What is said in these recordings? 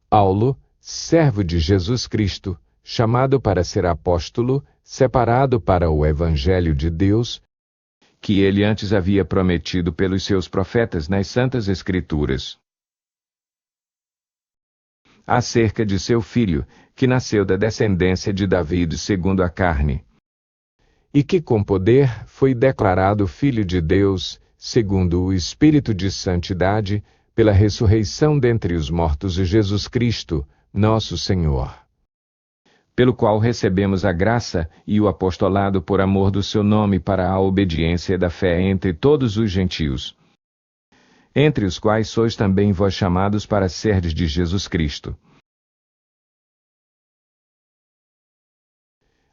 Paulo, servo de Jesus Cristo, chamado para ser apóstolo, separado para o Evangelho de Deus, que ele antes havia prometido pelos seus profetas nas Santas Escrituras, acerca de seu filho, que nasceu da descendência de Davi segundo a carne, e que com poder foi declarado Filho de Deus, segundo o Espírito de Santidade, pela ressurreição dentre os mortos de Jesus Cristo, nosso Senhor, pelo qual recebemos a graça e o apostolado por amor do seu nome para a obediência da fé entre todos os gentios, entre os quais sois também vós chamados para serdes de Jesus Cristo.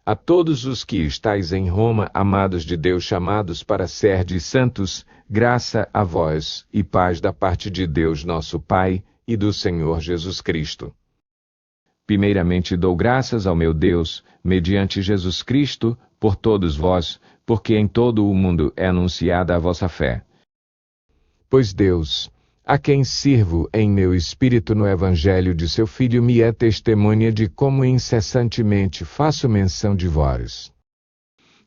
A todos os que estáis em Roma, amados de Deus, chamados para serdes santos, graça a vós e paz da parte de Deus nosso Pai e do Senhor Jesus Cristo. Primeiramente dou graças ao meu Deus, mediante Jesus Cristo, por todos vós, porque em todo o mundo é anunciada a vossa fé. Pois Deus, a quem sirvo em meu espírito no Evangelho de seu Filho, me é testemunha de como incessantemente faço menção de vós,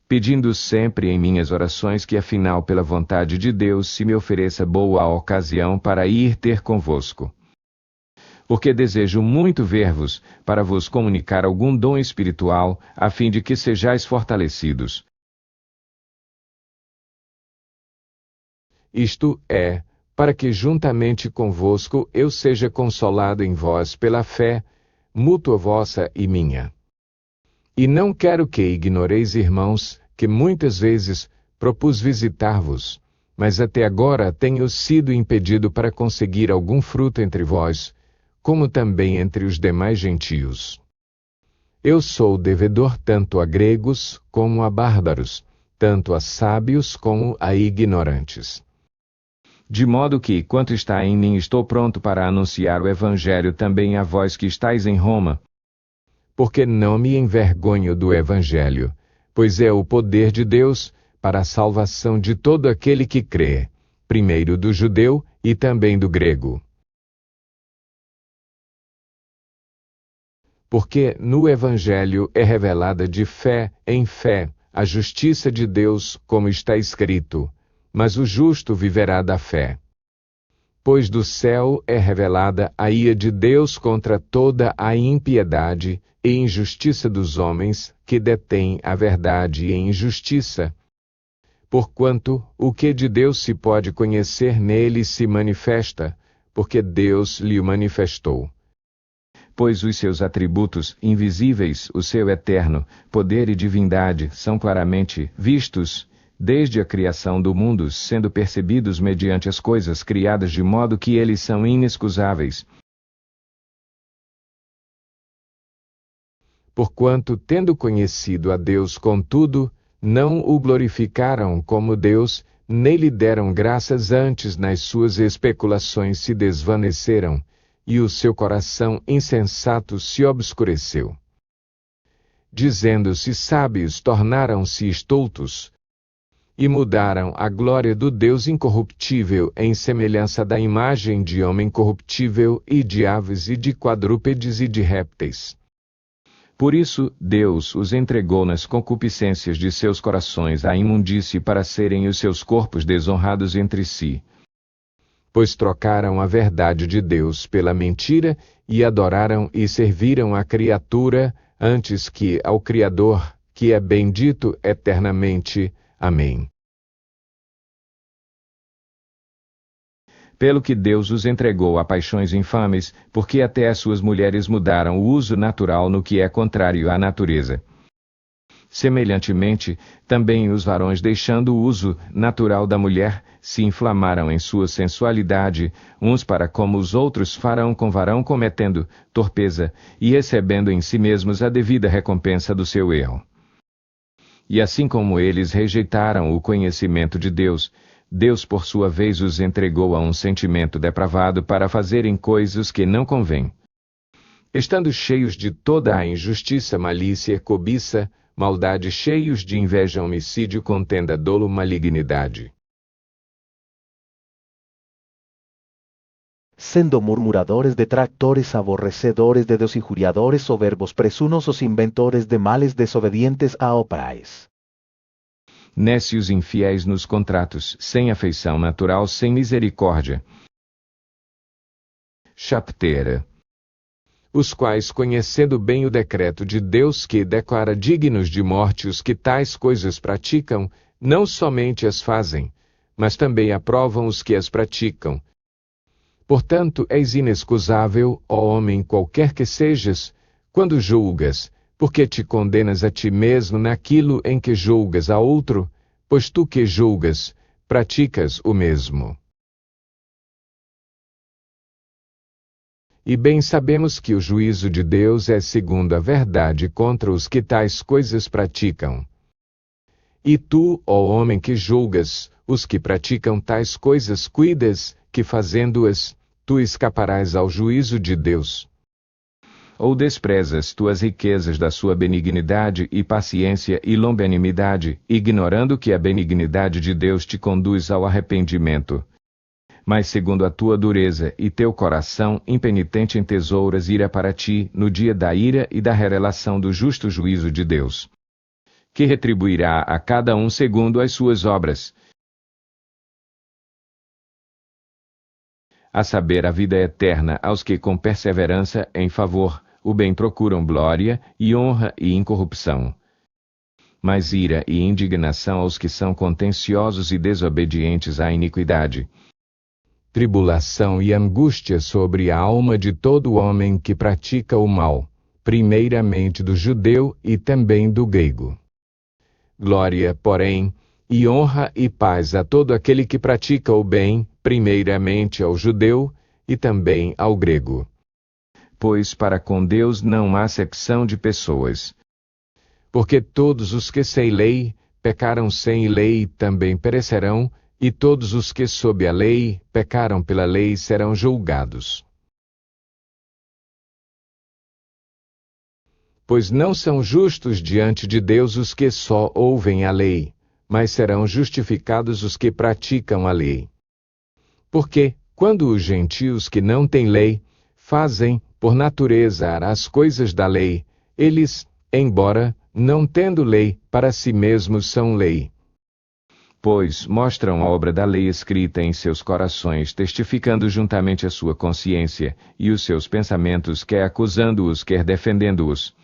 pedindo sempre em minhas orações que afinal pela vontade de Deus se me ofereça boa ocasião para ir ter convosco. Porque desejo muito ver-vos, para vos comunicar algum dom espiritual, a fim de que sejais fortalecidos. Isto é, para que juntamente convosco eu seja consolado em vós pela fé, mútua vossa e minha. E não quero que ignoreis, irmãos, que muitas vezes propus visitar-vos, mas até agora tenho sido impedido para conseguir algum fruto entre vós, como também entre os demais gentios. Eu sou devedor tanto a gregos como a bárbaros, tanto a sábios como a ignorantes. De modo que, quanto está em mim, estou pronto para anunciar o Evangelho também a vós que estáis em Roma. Porque não me envergonho do Evangelho, pois é o poder de Deus para a salvação de todo aquele que crê, primeiro do judeu e também do grego. Porque no Evangelho é revelada de fé em fé a justiça de Deus, como está escrito, mas o justo viverá da fé. Pois do céu é revelada a ira de Deus contra toda a impiedade e injustiça dos homens, que detêm a verdade em injustiça. Porquanto o que de Deus se pode conhecer nele se manifesta, porque Deus lhe o manifestou. Pois os seus atributos invisíveis, o seu eterno poder e divindade, são claramente vistos desde a criação do mundo, sendo percebidos mediante as coisas criadas, de modo que eles são inexcusáveis. Porquanto, tendo conhecido a Deus, contudo, não o glorificaram como Deus, nem lhe deram graças, antes nas suas especulações se desvaneceram, e o seu coração insensato se obscureceu. Dizendo-se sábios, tornaram-se estultos, e mudaram a glória do Deus incorruptível em semelhança da imagem de homem corruptível, e de aves e de quadrúpedes e de répteis. Por isso, Deus os entregou nas concupiscências de seus corações à imundície, para serem os seus corpos desonrados entre si. Pois trocaram a verdade de Deus pela mentira, e adoraram e serviram a criatura, antes que ao Criador, que é bendito eternamente. Amém. Pelo que Deus os entregou a paixões infames, porque até as suas mulheres mudaram o uso natural no que é contrário à natureza. Semelhantemente, também os varões, deixando o uso natural da mulher, se inflamaram em sua sensualidade, uns para como os outros farão com varão, cometendo torpeza e recebendo em si mesmos a devida recompensa do seu erro. E assim como eles rejeitaram o conhecimento de Deus, Deus por sua vez os entregou a um sentimento depravado para fazerem coisas que não convêm. Estando cheios de toda a injustiça, malícia, cobiça, maldade, cheios de inveja, homicídio, contenda, dolo, malignidade. sendo murmuradores, detractores, aborrecedores de Dios, injuriadores, soberbos, presunosos, inventores de males, desobedientes a pais. Nécios, infiéis nos contratos, sem afeição natural, sem misericórdia. Chaptera. Os quais, conhecendo bem o decreto de Deus que declara dignos de morte os que tais coisas praticam, não somente as fazem, mas também aprovam os que as praticam. Portanto, és inexcusável, ó homem qualquer que sejas, quando julgas, porque te condenas a ti mesmo naquilo em que julgas a outro, pois tu que julgas, praticas o mesmo. E bem sabemos que o juízo de Deus é segundo a verdade contra os que tais coisas praticam. E tu, ó homem que julgas, os que praticam tais coisas, cuidas, que fazendo-as, tu escaparás ao juízo de Deus. Ou desprezas tu as riquezas da sua benignidade e paciência e longanimidade, ignorando que a benignidade de Deus te conduz ao arrependimento. Mas segundo a tua dureza e teu coração impenitente entesouras ira para ti no dia da ira e da revelação do justo juízo de Deus, que retribuirá a cada um segundo as suas obras. A saber, a vida eterna aos que com perseverança em favor o bem procuram glória e honra e incorrupção. Mas ira e indignação aos que são contenciosos e desobedientes à iniquidade. Tribulação e angústia sobre a alma de todo homem que pratica o mal, primeiramente do judeu e também do grego. Glória, porém, e honra e paz a todo aquele que pratica o bem, primeiramente ao judeu e também ao grego. Pois para com Deus não há acepção de pessoas. Porque todos os que sem lei, pecaram sem lei também perecerão, e todos os que sob a lei, pecaram pela lei serão julgados. Pois não são justos diante de Deus os que só ouvem a lei, mas serão justificados os que praticam a lei. Porque, quando os gentios que não têm lei, fazem, por natureza, as coisas da lei, eles, embora, não tendo lei, para si mesmos são lei. Pois mostram a obra da lei escrita em seus corações, testificando juntamente a sua consciência, e os seus pensamentos, quer acusando-os, quer defendendo-os.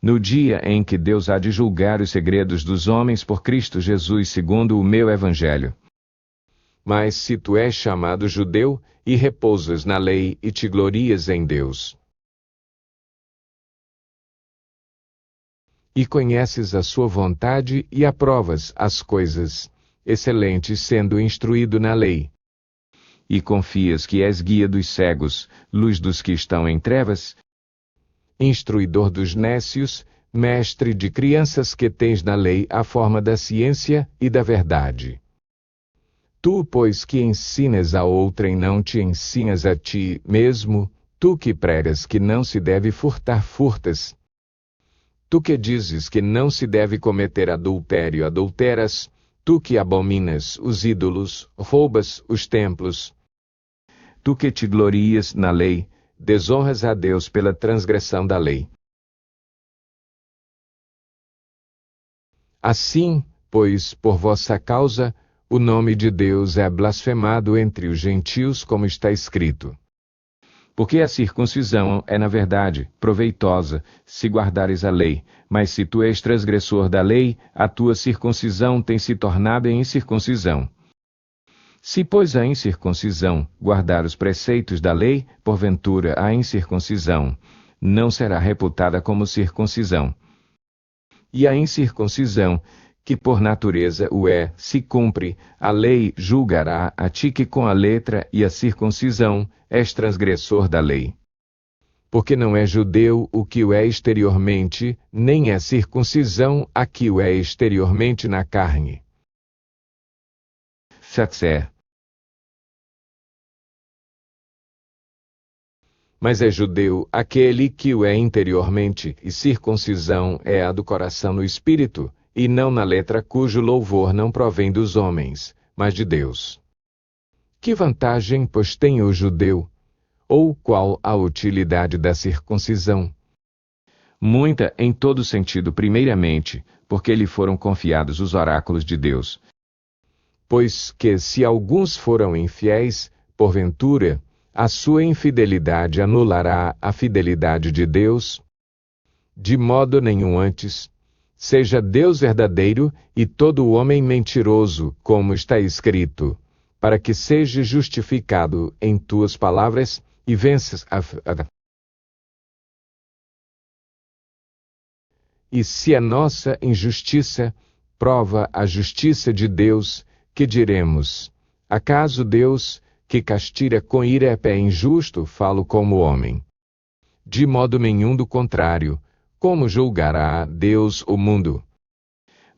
No dia em que Deus há de julgar os segredos dos homens por Cristo Jesus segundo o meu evangelho. Mas se tu és chamado judeu, e repousas na lei, e te glorias em Deus, e conheces a sua vontade, e aprovas as coisas excelentes, sendo instruído na lei, e confias que és guia dos cegos, luz dos que estão em trevas, instruidor dos nécios, mestre de crianças que tens na lei a forma da ciência e da verdade. Tu, pois, que ensinas a outrem, não te ensinas a ti mesmo, tu que pregas que não se deve furtar, furtas. Tu que dizes que não se deve cometer adultério, adulteras. Tu que abominas os ídolos, roubas os templos. Tu que te glorias na lei, desonras a Deus pela transgressão da lei. Assim, pois, por vossa causa, o nome de Deus é blasfemado entre os gentios, como está escrito. Porque a circuncisão é, na verdade, proveitosa, se guardares a lei, mas se tu és transgressor da lei, a tua circuncisão tem se tornado em incircuncisão. Se, pois, a incircuncisão guardar os preceitos da lei, porventura a incircuncisão não será reputada como circuncisão. E a incircuncisão, que por natureza o é, se cumpre, a lei julgará a ti que com a letra e a circuncisão és transgressor da lei. Porque não é judeu o que o é exteriormente, nem é circuncisão a que o é exteriormente na carne. Satser. Mas é judeu aquele que o é interiormente, e circuncisão é a do coração no espírito, e não na letra, cujo louvor não provém dos homens, mas de Deus. Que vantagem, pois, tem o judeu? Ou qual a utilidade da circuncisão? Muita em todo sentido, primeiramente, porque lhe foram confiados os oráculos de Deus. Pois que se alguns foram infiéis, porventura, a sua infidelidade anulará a fidelidade de Deus? De modo nenhum antes. Seja Deus verdadeiro e todo homem mentiroso, como está escrito, para que seja justificado em tuas palavras e venças a... E se a nossa injustiça prova a justiça de Deus, que diremos? Acaso Deus, que castiga com ira, é injusto? Falo como homem. De modo nenhum, do contrário. Como julgará Deus o mundo?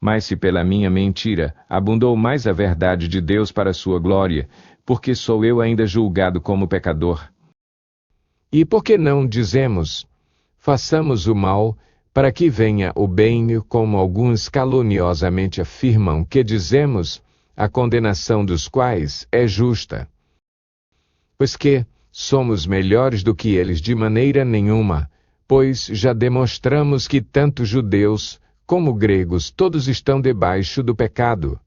Mas se pela minha mentira abundou mais a verdade de Deus para sua glória, porque sou eu ainda julgado como pecador? E por que não dizemos, façamos o mal, para que venha o bem, como alguns caluniosamente afirmam que dizemos, a condenação dos quais é justa? Pois que somos melhores do que eles de maneira nenhuma, pois já demonstramos que tanto judeus como gregos todos estão debaixo do pecado.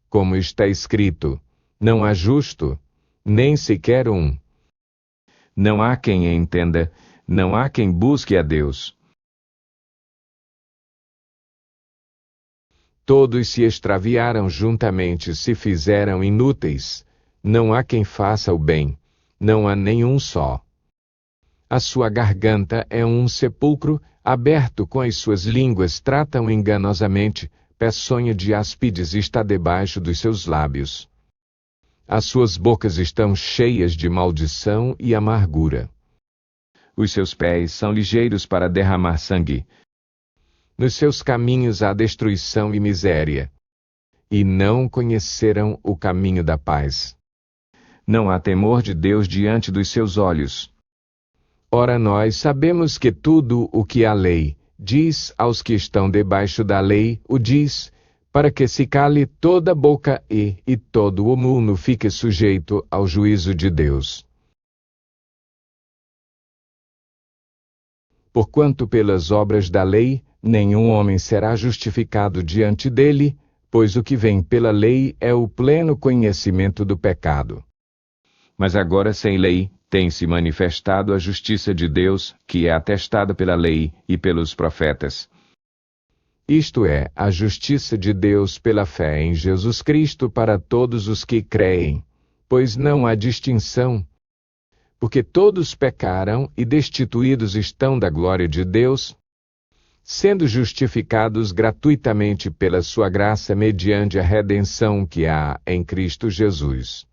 Como está escrito, não há justo, nem sequer um. Não há quem entenda, não há quem busque a Deus. Todos se extraviaram juntamente, se fizeram inúteis. Não há quem faça o bem, não há nenhum só. A sua garganta é um sepulcro aberto, com as suas línguas tratam enganosamente, peçonha de áspides está debaixo dos seus lábios. As suas bocas estão cheias de maldição e amargura. Os seus pés são ligeiros para derramar sangue. Nos seus caminhos há destruição e miséria. E não conheceram o caminho da paz. Não há temor de Deus diante dos seus olhos. Ora, nós sabemos que tudo o que a lei diz aos que estão debaixo da lei, o diz, para que se cale toda a boca e todo o mundo fique sujeito ao juízo de Deus. Porquanto pelas obras da lei, nenhum homem será justificado diante dele, pois o que vem pela lei é o pleno conhecimento do pecado. Mas agora, sem lei, tem-se manifestado a justiça de Deus, que é atestada pela lei e pelos profetas. Isto é, a justiça de Deus pela fé em Jesus Cristo para todos os que creem, pois não há distinção, porque todos pecaram e destituídos estão da glória de Deus, sendo justificados gratuitamente pela sua graça mediante a redenção que há em Cristo Jesus.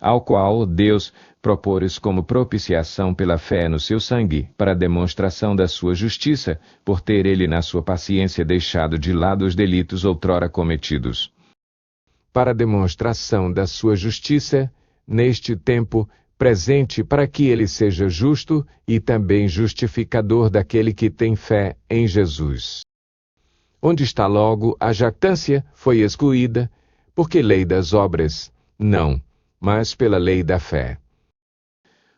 Ao qual Deus propôs como propiciação pela fé no seu sangue, para demonstração da sua justiça, por ter ele na sua paciência deixado de lado os delitos outrora cometidos. Para demonstração da sua justiça, neste tempo presente, para que ele seja justo e também justificador daquele que tem fé em Jesus. Onde está logo a jactância foi excluída, porque lei das obras? Não, mas pela lei da fé.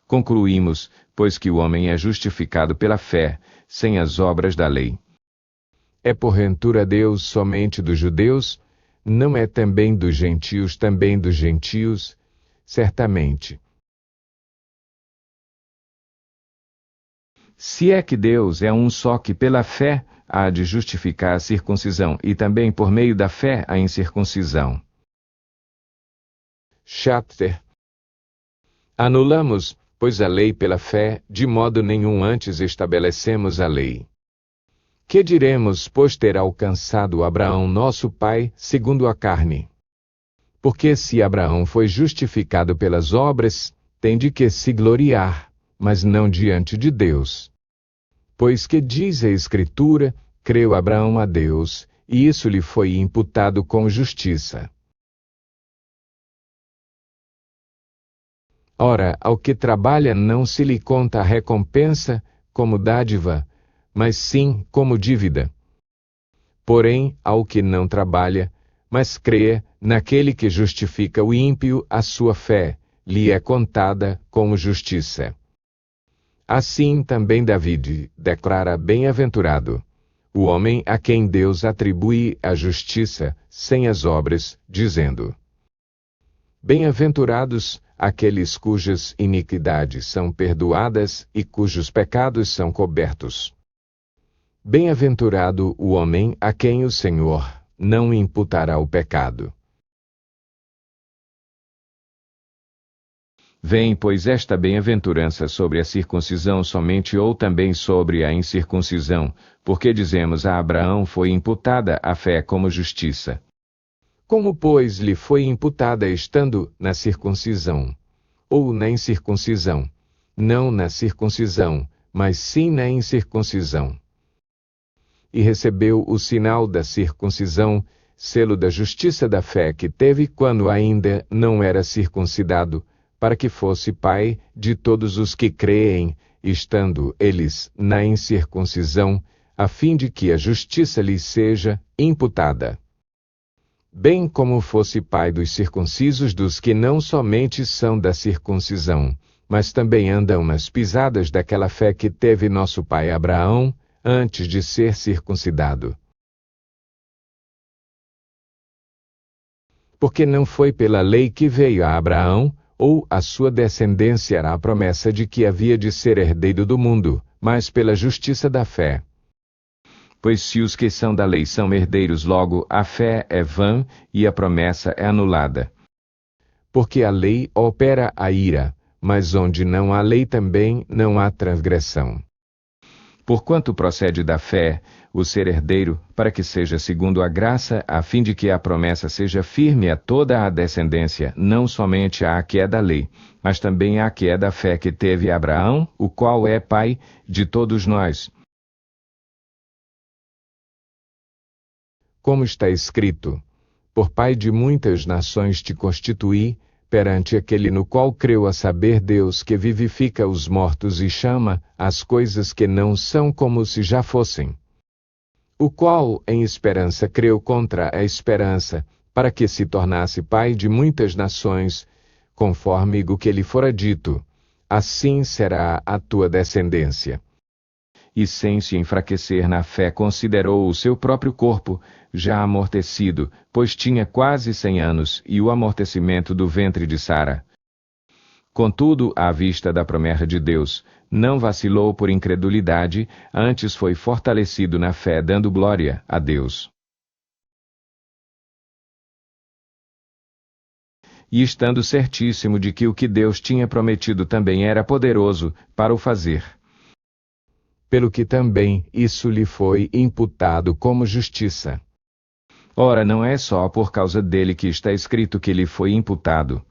Concluímos, pois, que o homem é justificado pela fé, sem as obras da lei. É porventura Deus somente dos judeus? Não é também dos gentios, também dos gentios? Certamente. Se é que Deus é um só que pela fé há de justificar a circuncisão e também por meio da fé a incircuncisão. Chapter. Anulamos, pois, a lei pela fé, de modo nenhum antes estabelecemos a lei. Que diremos, pois, ter alcançado Abraão nosso pai, segundo a carne? Porque se Abraão foi justificado pelas obras, tem de que se gloriar, mas não diante de Deus. Pois que diz a Escritura, creu Abraão a Deus, e isso lhe foi imputado com justiça. Ora, ao que trabalha não se lhe conta a recompensa como dádiva, mas sim como dívida. Porém, ao que não trabalha, mas crê naquele que justifica o ímpio, a sua fé lhe é contada como justiça. Assim também David declara bem-aventurado o homem a quem Deus atribui a justiça sem as obras, dizendo: Bem-aventurados aqueles cujas iniquidades são perdoadas e cujos pecados são cobertos. Bem-aventurado o homem a quem o Senhor não imputará o pecado. Vem, pois, esta bem-aventurança sobre a circuncisão somente ou também sobre a incircuncisão, porque dizemos a Abraão foi imputada a fé como justiça. Como, pois, lhe foi imputada estando na circuncisão, ou na incircuncisão? Não na circuncisão, mas sim na incircuncisão. E recebeu o sinal da circuncisão, selo da justiça da fé que teve quando ainda não era circuncidado, para que fosse pai de todos os que creem, estando eles na incircuncisão, a fim de que a justiça lhes seja imputada. Bem como fosse pai dos circuncisos dos que não somente são da circuncisão, mas também andam nas pisadas daquela fé que teve nosso pai Abraão, antes de ser circuncidado. Porque não foi pela lei que veio a Abraão, ou a sua descendência a promessa de que havia de ser herdeiro do mundo, mas pela justiça da fé. Pois se os que são da lei são herdeiros, logo a fé é vã e a promessa é anulada. Porque a lei opera a ira, mas onde não há lei também não há transgressão. Porquanto procede da fé o ser herdeiro, para que seja segundo a graça, a fim de que a promessa seja firme a toda a descendência, não somente à que é da lei, mas também à que é da fé que teve Abraão, o qual é pai de todos nós. Como está escrito: por pai de muitas nações te constituí, perante aquele no qual creu, a saber Deus que vivifica os mortos e chama as coisas que não são como se já fossem. O qual em esperança creu contra a esperança, para que se tornasse pai de muitas nações, conforme o que lhe fora dito: assim será a tua descendência. E sem se enfraquecer na fé considerou o seu próprio corpo, já amortecido, pois tinha quase 100 anos, e o amortecimento do ventre de Sara. Contudo, à vista da promessa de Deus, não vacilou por incredulidade, antes foi fortalecido na fé, dando glória a Deus. E estando certíssimo de que o que Deus tinha prometido também era poderoso para o fazer. Pelo que também isso lhe foi imputado como justiça. Ora, não é só por causa dele que está escrito que lhe foi imputado,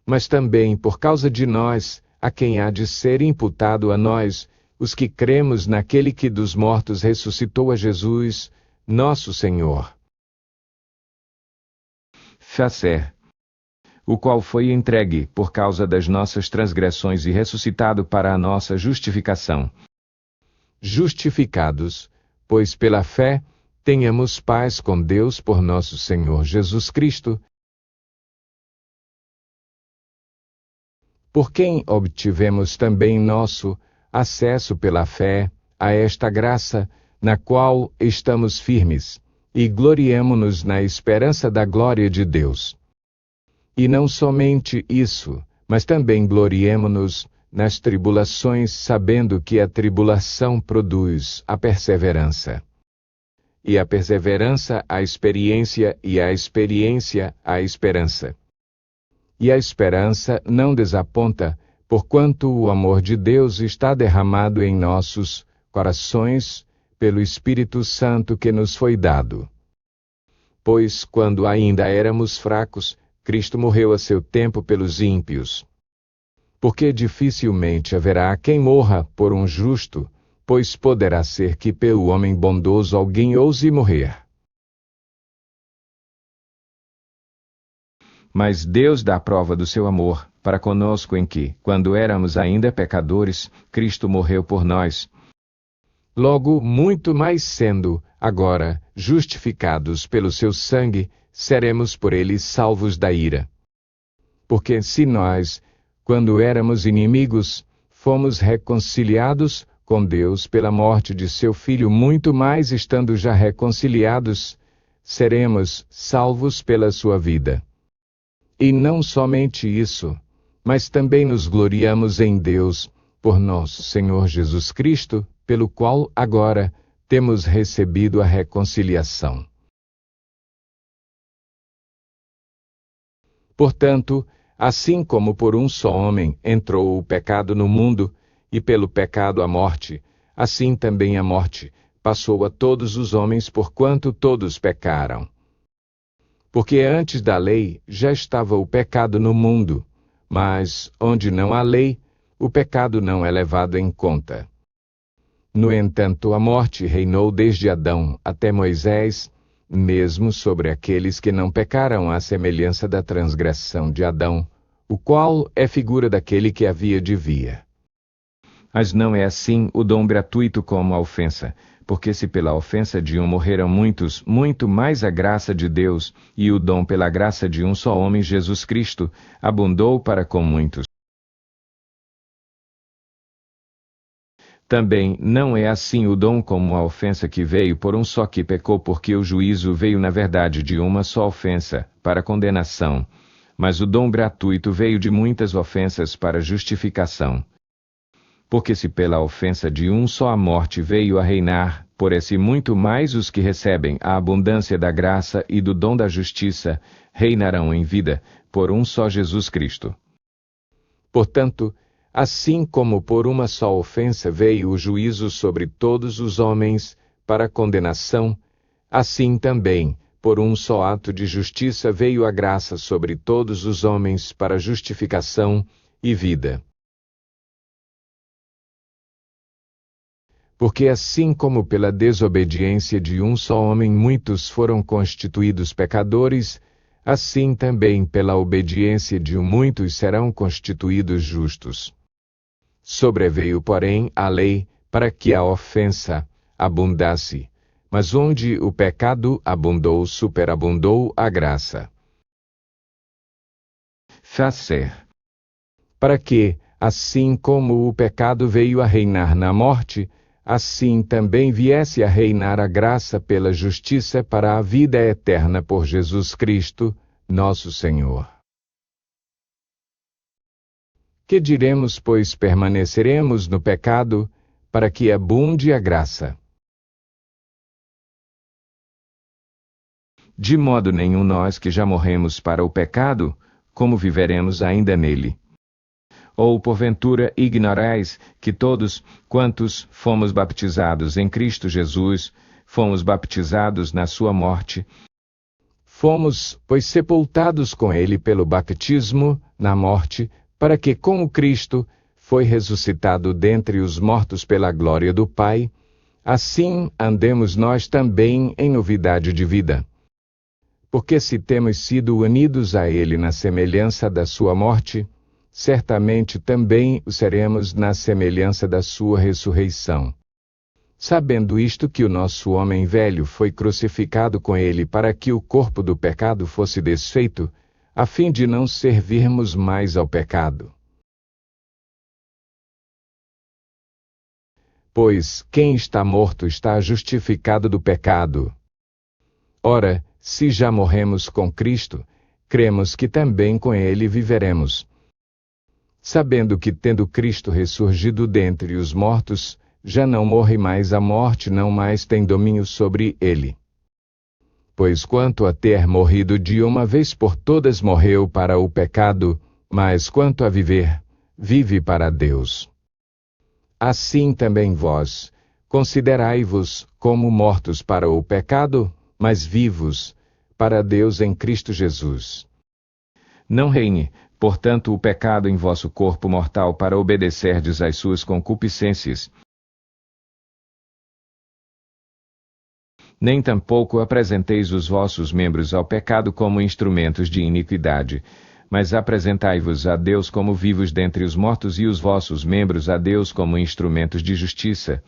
mas também por causa de nós, a quem há de ser imputado a nós, os que cremos naquele que dos mortos ressuscitou a Jesus, nosso Senhor. Facer, o qual foi entregue por causa das nossas transgressões e ressuscitado para a nossa justificação. Justificados, pois pela fé, tenhamos paz com Deus por nosso Senhor Jesus Cristo, por quem obtivemos também nosso acesso pela fé a esta graça, na qual estamos firmes, e gloriemo-nos na esperança da glória de Deus. E não somente isso, mas também gloriemo-nos nas tribulações, sabendo que a tribulação produz a perseverança. E a perseverança, a experiência, e a experiência, a esperança. E a esperança não desaponta, porquanto o amor de Deus está derramado em nossos corações, pelo Espírito Santo que nos foi dado. Pois, quando ainda éramos fracos, Cristo morreu a seu tempo pelos ímpios. Porque dificilmente haverá quem morra por um justo, pois poderá ser que pelo homem bondoso alguém ouse morrer. Mas Deus dá prova do seu amor para conosco em que, quando éramos ainda pecadores, Cristo morreu por nós. Logo, muito mais sendo, agora, justificados pelo seu sangue, seremos por ele salvos da ira. Porque se nós, quando éramos inimigos, fomos reconciliados com Deus pela morte de seu Filho, muito mais estando já reconciliados, seremos salvos pela sua vida. E não somente isso, mas também nos gloriamos em Deus, por nosso Senhor Jesus Cristo, pelo qual agora temos recebido a reconciliação. Portanto, assim como por um só homem entrou o pecado no mundo, e pelo pecado a morte, assim também a morte passou a todos os homens porquanto todos pecaram. Porque antes da lei já estava o pecado no mundo, mas onde não há lei, o pecado não é levado em conta. No entanto, a morte reinou desde Adão até Moisés, mesmo sobre aqueles que não pecaram à semelhança da transgressão de Adão, o qual é figura daquele que havia de vir. Mas não é assim o dom gratuito como a ofensa, porque se pela ofensa de um morreram muitos, muito mais a graça de Deus, e o dom pela graça de um só homem, Jesus Cristo, abundou para com muitos. Também não é assim o dom como a ofensa que veio por um só que pecou, porque o juízo veio na verdade de uma só ofensa, para condenação, mas o dom gratuito veio de muitas ofensas para justificação. Porque se pela ofensa de um só a morte veio a reinar, por esse muito mais os que recebem a abundância da graça e do dom da justiça, reinarão em vida, por um só Jesus Cristo. Portanto, assim como por uma só ofensa veio o juízo sobre todos os homens, para condenação, assim também, por um só ato de justiça veio a graça sobre todos os homens para justificação e vida. Porque assim como pela desobediência de um só homem muitos foram constituídos pecadores, assim também pela obediência de muitos serão constituídos justos. Sobreveio, porém, a lei, para que a ofensa abundasse, mas onde o pecado abundou, superabundou a graça. Fazer. Para que, assim como o pecado veio a reinar na morte, assim também viesse a reinar a graça pela justiça para a vida eterna por Jesus Cristo, nosso Senhor. Que diremos, pois permaneceremos no pecado, para que abunde a graça? De modo nenhum nós que já morremos para o pecado, como viveremos ainda nele? Ou porventura ignorais que todos, quantos fomos baptizados em Cristo Jesus, fomos baptizados na sua morte? Fomos, pois, sepultados com ele pelo batismo na morte, para que, como Cristo foi ressuscitado dentre os mortos pela glória do Pai, assim andemos nós também em novidade de vida. Porque se temos sido unidos a ele na semelhança da sua morte, certamente também o seremos na semelhança da sua ressurreição. Sabendo isto, que o nosso homem velho foi crucificado com ele para que o corpo do pecado fosse desfeito, a fim de não servirmos mais ao pecado. Pois quem está morto está justificado do pecado. Ora, se já morremos com Cristo, cremos que também com ele viveremos. Sabendo que, tendo Cristo ressurgido dentre os mortos, já não morre mais, a morte não mais tem domínio sobre ele. Pois quanto a ter morrido de uma vez por todas morreu para o pecado, mas quanto a viver, vive para Deus. Assim também vós, considerai-vos como mortos para o pecado, mas vivos para Deus em Cristo Jesus. Não reine, portanto, o pecado em vosso corpo mortal para obedecerdes às suas concupiscências. Nem tampouco apresenteis os vossos membros ao pecado como instrumentos de iniquidade, mas apresentai-vos a Deus como vivos dentre os mortos e os vossos membros a Deus como instrumentos de justiça.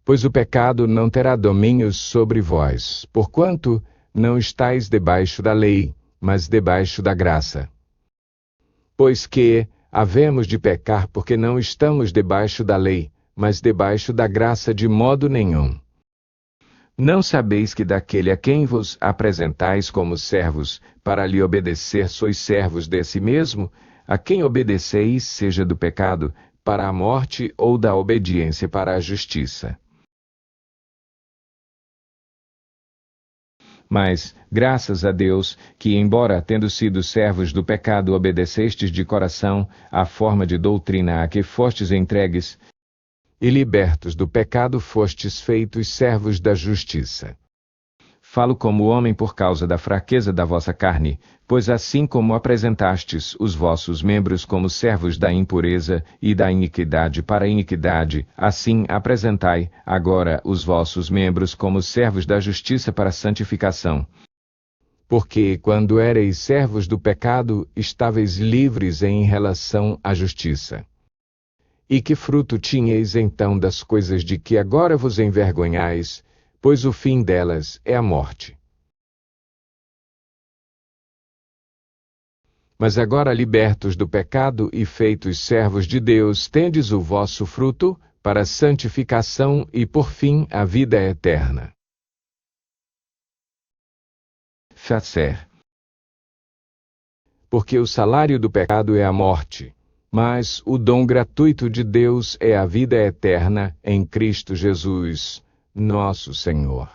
pois o pecado não terá domínio sobre vós, porquanto não estáis debaixo da lei, mas debaixo da graça. Pois que havemos de pecar porque não estamos debaixo da lei, mas debaixo da graça de modo nenhum. Não sabeis que daquele a quem vos apresentais como servos, para lhe obedecer sois servos de si mesmo, a quem obedeceis, seja do pecado, para a morte ou da obediência para a justiça. Mas, graças a Deus, que embora tendo sido servos do pecado obedecestes de coração à forma de doutrina a que fostes entregues, e libertos do pecado fostes feitos servos da justiça. Falo como homem por causa da fraqueza da vossa carne, pois assim como apresentastes os vossos membros como servos da impureza e da iniquidade para a iniquidade, assim apresentai agora os vossos membros como servos da justiça para a santificação. Porque quando éreis servos do pecado, estáveis livres em relação à justiça. E que fruto tinhais então das coisas de que agora vos envergonhais, pois o fim delas é a morte. Mas agora libertos do pecado e feitos servos de Deus, tendes o vosso fruto para a santificação e por fim a vida eterna. Fazer. Porque o salário do pecado é a morte, mas o dom gratuito de Deus é a vida eterna em Cristo Jesus, nosso Senhor.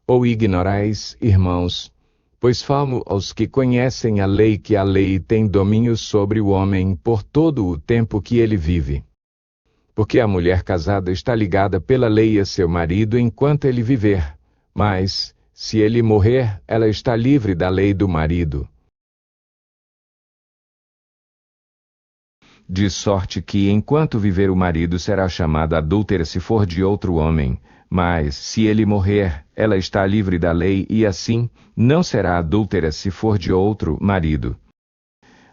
Ou ignorais, irmãos, pois falo aos que conhecem a lei que a lei tem domínio sobre o homem por todo o tempo que ele vive. Porque a mulher casada está ligada pela lei a seu marido enquanto ele viver, mas, se ele morrer, ela está livre da lei do marido. De sorte que, enquanto viver o marido será chamada adúltera se for de outro homem, mas, se ele morrer, ela está livre da lei e assim, não será adúltera se for de outro marido.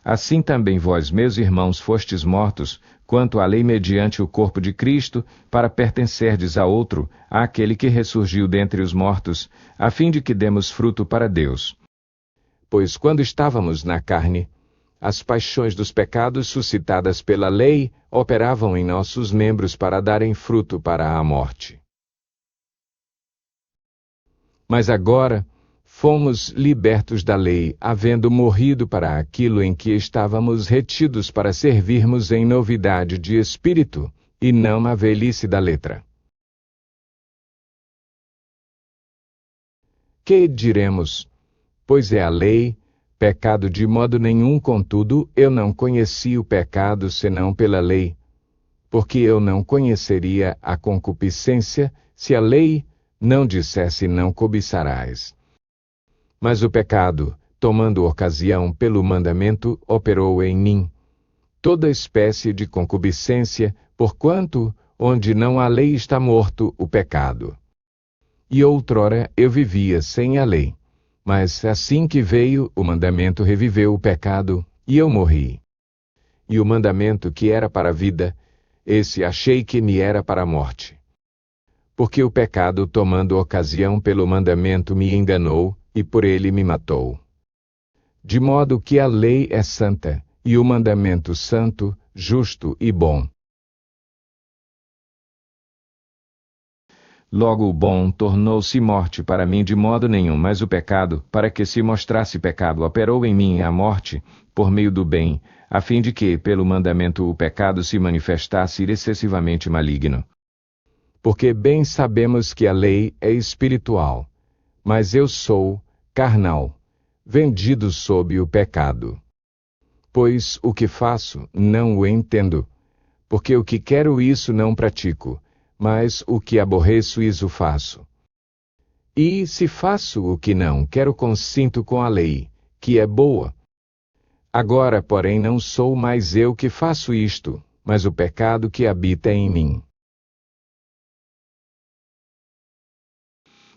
Assim também vós, meus irmãos, fostes mortos, quanto à lei mediante o corpo de Cristo, para pertencerdes a outro, àquele que ressurgiu dentre os mortos, a fim de que demos fruto para Deus. Pois quando estávamos na carne, as paixões dos pecados suscitadas pela lei operavam em nossos membros para darem fruto para a morte. Mas agora fomos libertos da lei, havendo morrido para aquilo em que estávamos retidos para servirmos em novidade de espírito, e não na velhice da letra. Que diremos? Pois é a lei, pecado de modo nenhum, contudo, eu não conheci o pecado senão pela lei, porque eu não conheceria a concupiscência se a lei não dissesse não cobiçarás. Mas o pecado, tomando ocasião pelo mandamento, operou em mim toda espécie de concupiscência, porquanto, onde não há lei está morto o pecado. E outrora eu vivia sem a lei. Mas assim que veio, o mandamento reviveu o pecado, e eu morri. E o mandamento que era para a vida, esse achei que me era para a morte. Porque o pecado, tomando ocasião pelo mandamento, me enganou, e por ele me matou. De modo que a lei é santa, e o mandamento santo, justo e bom. Logo o bom tornou-se morte para mim de modo nenhum, mas o pecado, para que se mostrasse pecado, operou em mim a morte, por meio do bem, a fim de que, pelo mandamento, o pecado se manifestasse excessivamente maligno. Porque bem sabemos que a lei é espiritual, mas eu sou carnal, vendido sob o pecado. Pois o que faço, não o entendo, porque o que quero isso não pratico, mas o que aborreço isso faço. E se faço o que não quero, consinto com a lei, que é boa. Agora, porém, não sou mais eu que faço isto, mas o pecado que habita em mim.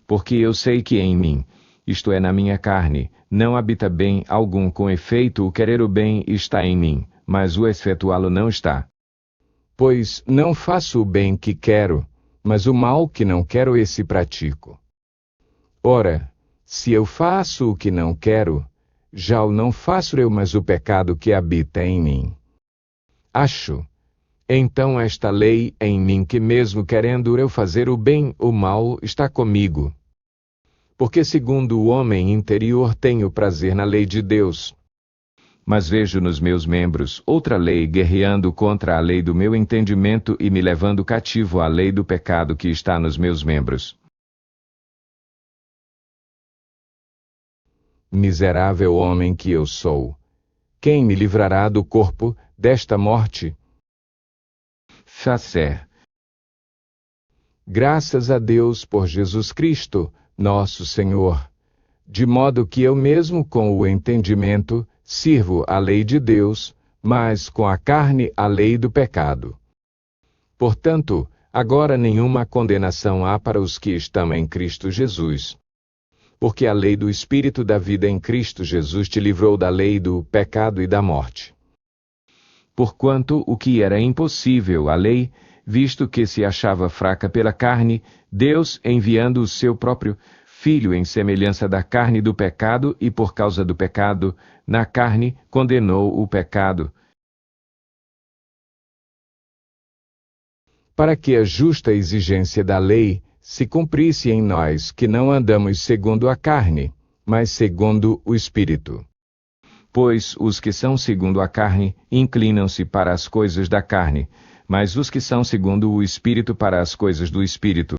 Porque eu sei que em mim, isto é, na minha carne, não habita bem algum, com efeito o querer o bem está em mim, mas o efetuá-lo não está. Pois não faço o bem que quero, mas o mal que não quero esse pratico. Ora, se eu faço o que não quero, já o não faço eu, mas o pecado que habita em mim. Acho, então, esta lei em mim que mesmo querendo eu fazer o bem, o mal está comigo. Porque segundo o homem interior tenho prazer na lei de Deus. Mas vejo nos meus membros outra lei guerreando contra a lei do meu entendimento e me levando cativo à lei do pecado que está nos meus membros. Miserável homem que eu sou! Quem me livrará do corpo desta morte? Facer. Graças a Deus por Jesus Cristo, nosso Senhor. De modo que eu mesmo com o entendimento sirvo a lei de Deus, mas com a carne a lei do pecado. Portanto, agora nenhuma condenação há para os que estão em Cristo Jesus. Porque a lei do Espírito da vida em Cristo Jesus te livrou da lei do pecado e da morte. Porquanto o que era impossível à lei, visto que se achava fraca pela carne, Deus, enviando o seu próprio Filho em semelhança da carne do pecado e por causa do pecado, na carne, condenou o pecado, para que a justa exigência da lei se cumprisse em nós, que não andamos segundo a carne, mas segundo o Espírito. Pois os que são segundo a carne inclinam-se para as coisas da carne, mas os que são segundo o Espírito para as coisas do Espírito.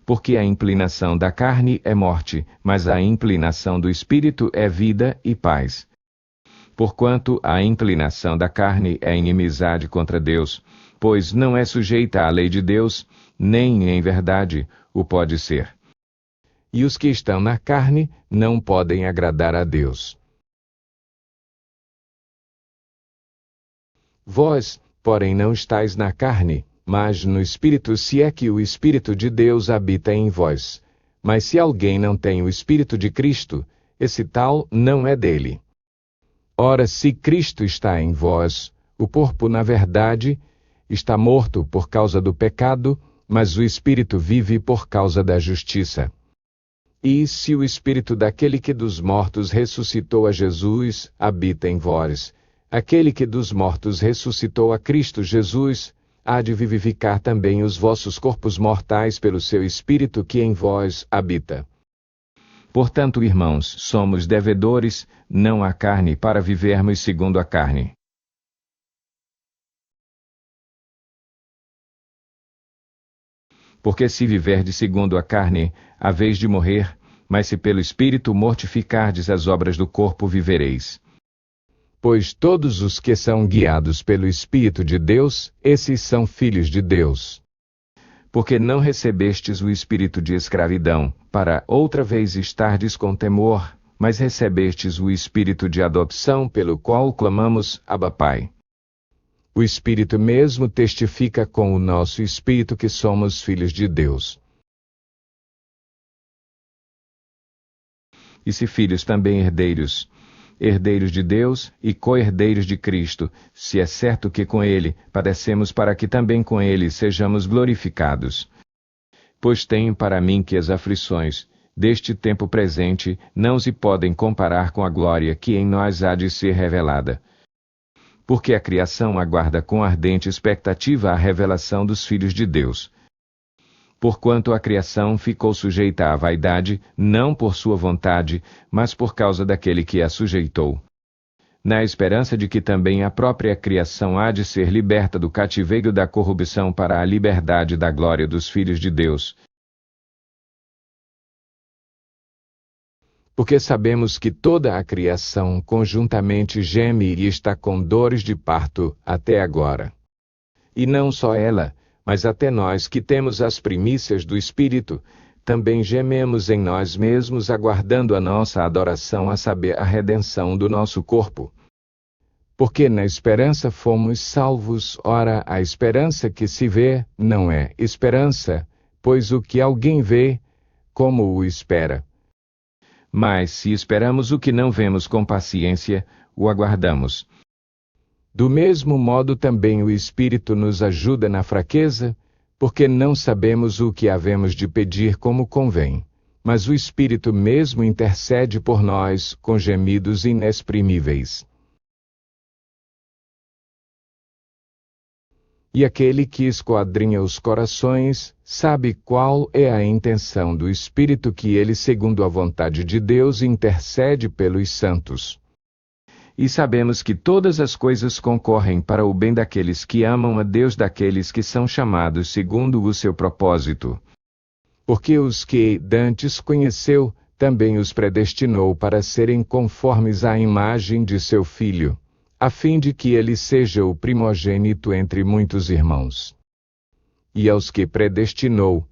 Porque a inclinação da carne é morte, mas a inclinação do Espírito é vida e paz. Porquanto a inclinação da carne é inimizade contra Deus, pois não é sujeita à lei de Deus, nem em verdade o pode ser. E os que estão na carne não podem agradar a Deus. Vós, porém, não estáis na carne, mas no Espírito, se é que o Espírito de Deus habita em vós. Mas se alguém não tem o Espírito de Cristo, esse tal não é dele. Ora, se Cristo está em vós, o corpo, na verdade, está morto por causa do pecado, mas o Espírito vive por causa da justiça. E se o Espírito daquele que dos mortos ressuscitou a Jesus habita em vós, aquele que dos mortos ressuscitou a Cristo Jesus, há de vivificar também os vossos corpos mortais pelo seu Espírito que em vós habita. Portanto, irmãos, somos devedores, não à carne, para vivermos segundo a carne. Porque se viverdes segundo a carne, haveis de morrer, mas se pelo Espírito mortificardes as obras do corpo, vivereis. Pois todos os que são guiados pelo Espírito de Deus, esses são filhos de Deus. Porque não recebestes o espírito de escravidão, para outra vez estardes com temor, mas recebestes o espírito de adopção, pelo qual clamamos, Abba, Pai. O Espírito mesmo testifica com o nosso espírito que somos filhos de Deus. E se filhos, também herdeiros, herdeiros de Deus e co-herdeiros de Cristo, se é certo que com ele padecemos, para que também com ele sejamos glorificados. Pois tenho para mim que as aflições deste tempo presente não se podem comparar com a glória que em nós há de ser revelada. Porque a criação aguarda com ardente expectativa a revelação dos filhos de Deus. Porquanto a criação ficou sujeita à vaidade, não por sua vontade, mas por causa daquele que a sujeitou. Na esperança de que também a própria criação há de ser liberta do cativeiro da corrupção para a liberdade da glória dos filhos de Deus. Porque sabemos que toda a criação conjuntamente geme e está com dores de parto até agora. E não só ela, mas até nós que temos as primícias do Espírito, também gememos em nós mesmos aguardando a nossa adoração, a saber, a redenção do nosso corpo. Porque na esperança fomos salvos. Ora, a esperança que se vê não é esperança, pois o que alguém vê, como o espera? Mas se esperamos o que não vemos com paciência, o aguardamos. Do mesmo modo também o Espírito nos ajuda na fraqueza, porque não sabemos o que havemos de pedir como convém, mas o Espírito mesmo intercede por nós com gemidos inexprimíveis. E aquele que esquadrinha os corações sabe qual é a intenção do Espírito, que ele, segundo a vontade de Deus, intercede pelos santos. E sabemos que todas as coisas concorrem para o bem daqueles que amam a Deus, daqueles que são chamados segundo o seu propósito. Porque os que dantes conheceu, também os predestinou para serem conformes à imagem de seu Filho, a fim de que ele seja o primogênito entre muitos irmãos. E aos que predestinou,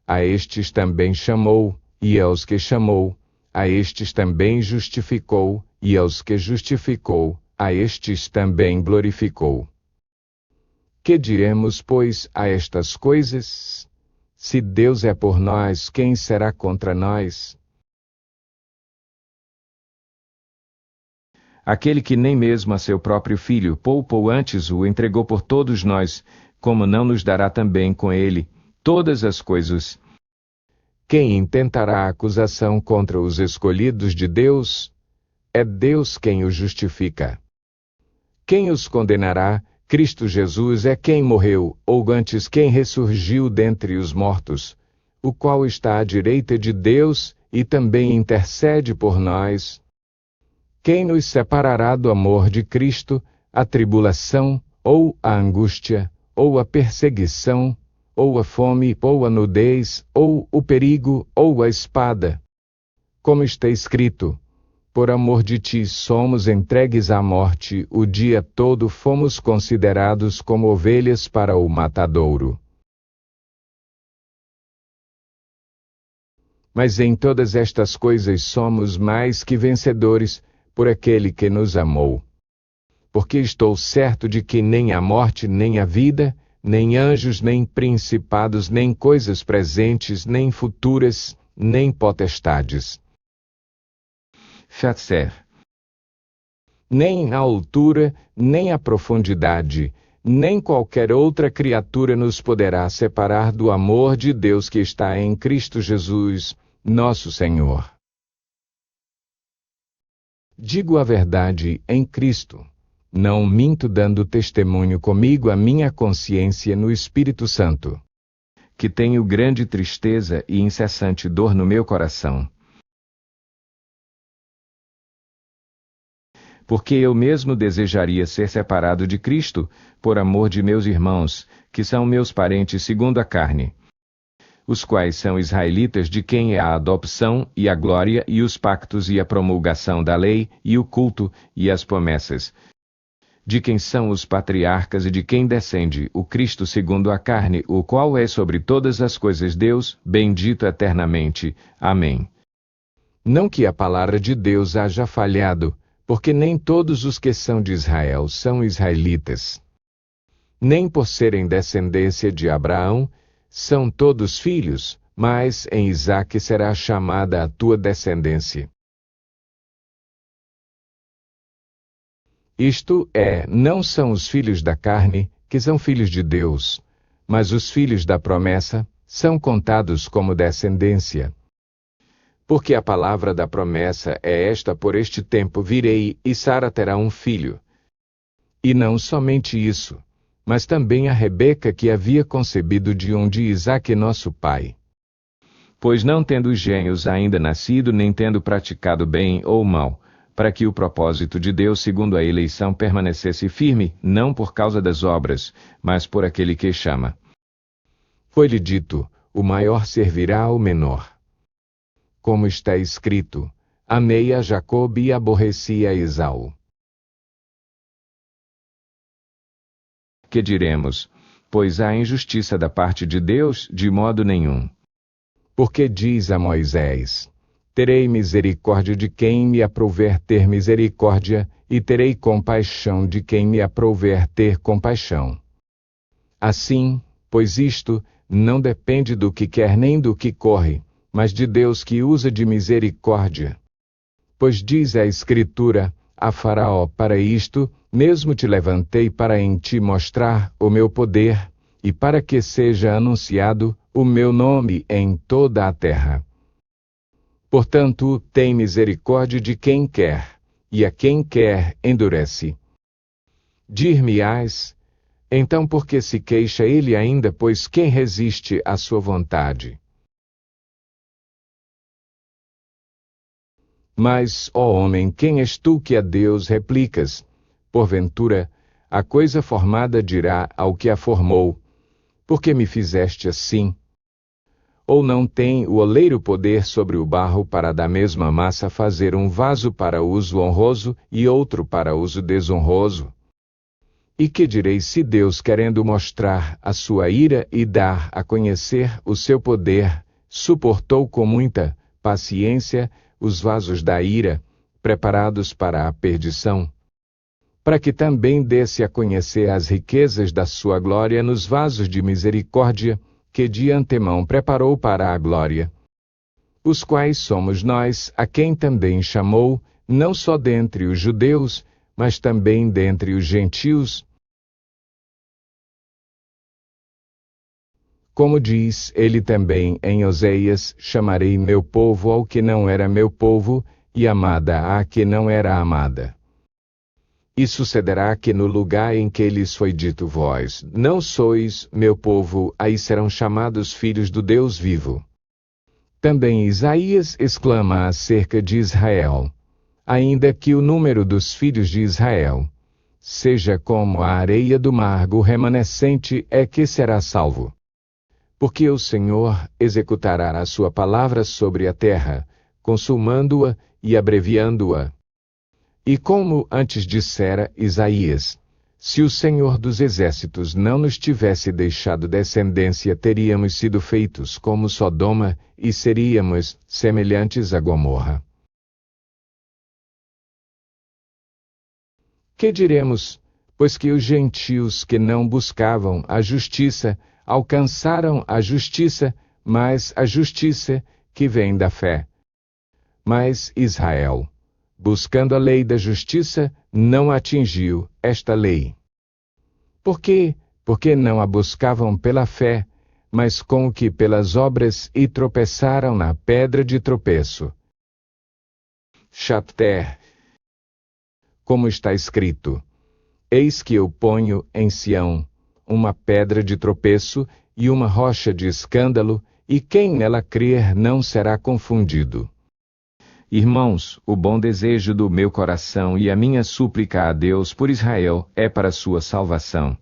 a estes também chamou, e aos que chamou, a estes também justificou, e aos que justificou, a estes também glorificou. Que diremos, pois, a estas coisas? Se Deus é por nós, quem será contra nós? Aquele que nem mesmo a seu próprio Filho poupou, antes o entregou por todos nós, como não nos dará também com ele todas as coisas? Quem intentará acusação contra os escolhidos de Deus? É Deus quem os justifica. Quem os condenará? Cristo Jesus é quem morreu, ou antes quem ressurgiu dentre os mortos, o qual está à direita de Deus e também intercede por nós. Quem nos separará do amor de Cristo? A tribulação, ou a angústia, ou a perseguição, ou a fome, ou a nudez, ou o perigo, ou a espada? Como está escrito: por amor de ti somos entregues à morte, o dia todo fomos considerados como ovelhas para o matadouro. Mas em todas estas coisas somos mais que vencedores, por aquele que nos amou. Porque estou certo de que nem a morte, nem a vida, nem anjos, nem principados, nem coisas presentes, nem futuras, nem potestades, nem a altura, nem a profundidade, nem qualquer outra criatura nos poderá separar do amor de Deus que está em Cristo Jesus, nosso Senhor. Digo a verdade em Cristo. Não minto, dando testemunho comigo a minha consciência no Espírito Santo, que tenho grande tristeza e incessante dor no meu coração. Porque eu mesmo desejaria ser separado de Cristo, por amor de meus irmãos, que são meus parentes segundo a carne, os quais são israelitas, de quem é a adopção, e a glória, e os pactos, e a promulgação da lei, e o culto, e as promessas, de quem são os patriarcas, e de quem descende o Cristo segundo a carne, o qual é sobre todas as coisas Deus, bendito eternamente. Amém. Não que a palavra de Deus haja falhado, porque nem todos os que são de Israel são israelitas. Nem por serem descendência de Abraão, são todos filhos, mas em Isaque será chamada a tua descendência. Isto é, não são os filhos da carne, que são filhos de Deus, mas os filhos da promessa são contados como descendência. Porque a palavra da promessa é esta: por este tempo virei, e Sara terá um filho. E não somente isso, mas também a Rebeca, que havia concebido de Isaque nosso pai. Pois não tendo os gêmeos ainda nascido, nem tendo praticado bem ou mal, para que o propósito de Deus segundo a eleição permanecesse firme, não por causa das obras, mas por aquele que chama. Foi-lhe dito: o maior servirá ao menor. Como está escrito: amei a Jacobe e aborreci a Esaú. Que diremos? Pois há injustiça da parte de Deus? De modo nenhum. Porque diz a Moisés: terei misericórdia de quem me aprouver ter misericórdia, e terei compaixão de quem me aprouver ter compaixão. Assim, pois isto não depende do que quer nem do que corre, mas de Deus que usa de misericórdia. Pois diz a Escritura a Faraó para isto: mesmo te levantei para em ti mostrar o meu poder, e para que seja anunciado o meu nome em toda a terra. Portanto, tem misericórdia de quem quer, e a quem quer endurece. Dir-me-ás, então por que se queixa ele ainda, pois quem resiste à sua vontade? Mas, ó homem, quem és tu que a Deus replicas? Porventura, a coisa formada dirá ao que a formou: por que me fizeste assim? Ou não tem o oleiro poder sobre o barro para da mesma massa fazer um vaso para uso honroso e outro para uso desonroso? E que direi se Deus, querendo mostrar a sua ira e dar a conhecer o seu poder, suportou com muita paciência os vasos da ira, preparados para a perdição, para que também desse a conhecer as riquezas da sua glória nos vasos de misericórdia, que de antemão preparou para a glória, os quais somos nós, a quem também chamou, não só dentre os judeus, mas também dentre os gentios. Como diz ele também em Oseias: chamarei meu povo ao que não era meu povo, e amada à que não era amada. E sucederá que no lugar em que lhes foi dito: vós não sois meu povo, aí serão chamados filhos do Deus vivo. Também Isaías exclama acerca de Israel: ainda que o número dos filhos de Israel seja como a areia do mar, o remanescente é que será salvo. Porque o Senhor executará a sua palavra sobre a terra, consumando-a e abreviando-a. E como antes dissera Isaías: se o Senhor dos exércitos não nos tivesse deixado descendência, teríamos sido feitos como Sodoma, e seríamos semelhantes a Gomorra. Que diremos? Pois que os gentios que não buscavam a justiça alcançaram a justiça, mas a justiça que vem da fé. Mas Israel, buscando a lei da justiça, não atingiu esta lei. Por quê? Porque não a buscavam pela fé, mas com que pelas obras, e tropeçaram na pedra de tropeço. Chapter. Como está escrito: eis que eu ponho em Sião uma pedra de tropeço e uma rocha de escândalo, e quem nela crer não será confundido. Irmãos, o bom desejo do meu coração e a minha súplica a Deus por Israel é para sua salvação.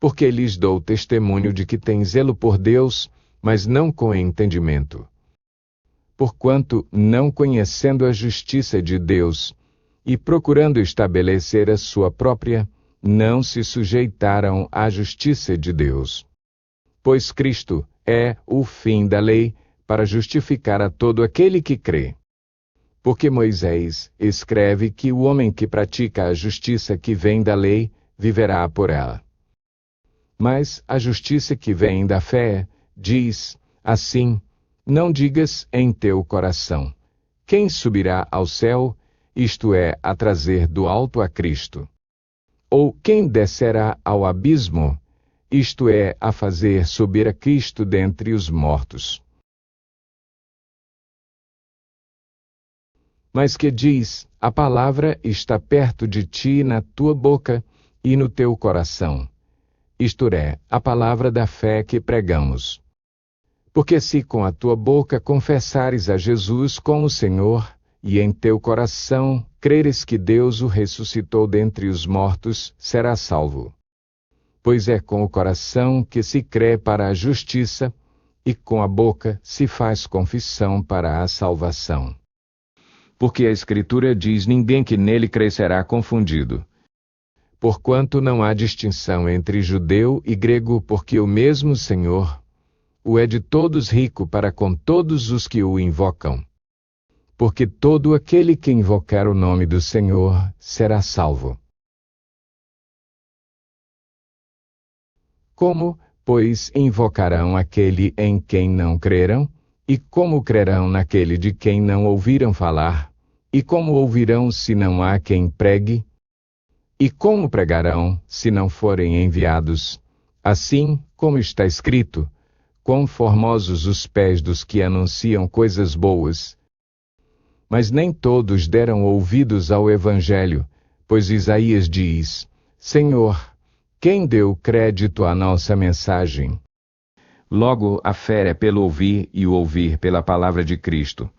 Porque lhes dou testemunho de que têm zelo por Deus, mas não com entendimento. Porquanto, não conhecendo a justiça de Deus, e procurando estabelecer a sua própria, não se sujeitaram à justiça de Deus. Pois Cristo é o fim da lei, para justificar a todo aquele que crê. Porque Moisés escreve que o homem que pratica a justiça que vem da lei, viverá por ela. Mas a justiça que vem da fé, diz assim: não digas em teu coração: quem subirá ao céu, isto é, a trazer do alto a Cristo? Ou quem descerá ao abismo, isto é, a fazer subir a Cristo dentre os mortos? Mas que diz: a palavra está perto de ti, na tua boca e no teu coração. Isto é, a palavra da fé que pregamos. Porque se com a tua boca confessares a Jesus como Senhor, e em teu coração creres que Deus o ressuscitou dentre os mortos, serás salvo. Pois é com o coração que se crê para a justiça, e com a boca se faz confissão para a salvação. Porque a Escritura diz: ninguém que nele crê será confundido. Porquanto não há distinção entre judeu e grego, porque o mesmo Senhor o é de todos, rico para com todos os que o invocam. Porque todo aquele que invocar o nome do Senhor será salvo. Como, pois, invocarão aquele em quem não creram? E como crerão naquele de quem não ouviram falar? E como ouvirão se não há quem pregue? E como pregarão se não forem enviados? Assim, como está escrito, quão formosos os pés dos que anunciam coisas boas. Mas nem todos deram ouvidos ao Evangelho, pois Isaías diz: Senhor, quem deu crédito à nossa mensagem? Logo, a fé é pelo ouvir e o ouvir pela palavra de Cristo.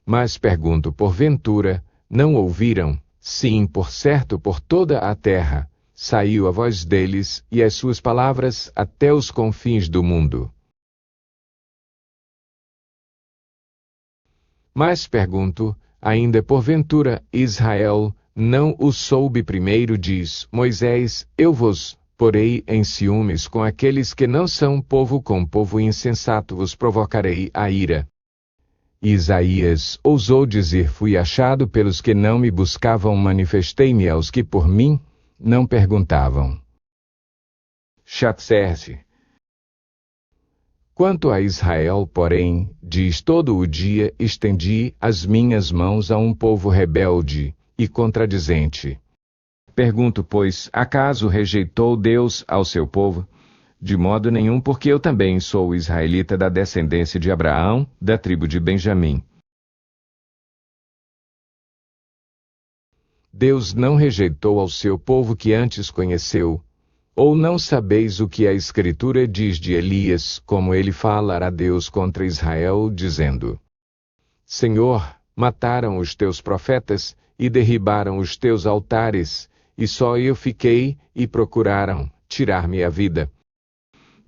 Mas pergunto, porventura, não ouviram? Sim, por certo, por toda a terra, saiu a voz deles e as suas palavras até os confins do mundo. Mas pergunto, ainda porventura, Israel não o soube primeiro, diz Moisés, eu vos porei em ciúmes com aqueles que não são povo, com povo insensato vos provocarei a ira. Isaías ousou dizer, fui achado pelos que não me buscavam, manifestei-me aos que por mim não perguntavam. Chatserse. Quanto a Israel, porém, diz todo o dia, estendi as minhas mãos a um povo rebelde e contradizente. Pergunto, pois, acaso rejeitou Deus ao seu povo? De modo nenhum, porque eu também sou israelita da descendência de Abraão, da tribo de Benjamim. Deus não rejeitou ao seu povo que antes conheceu. Ou não sabeis o que a Escritura diz de Elias, como ele fala a Deus contra Israel, dizendo: Senhor, mataram os teus profetas e derribaram os teus altares, e só eu fiquei, e procuraram tirar-me a vida.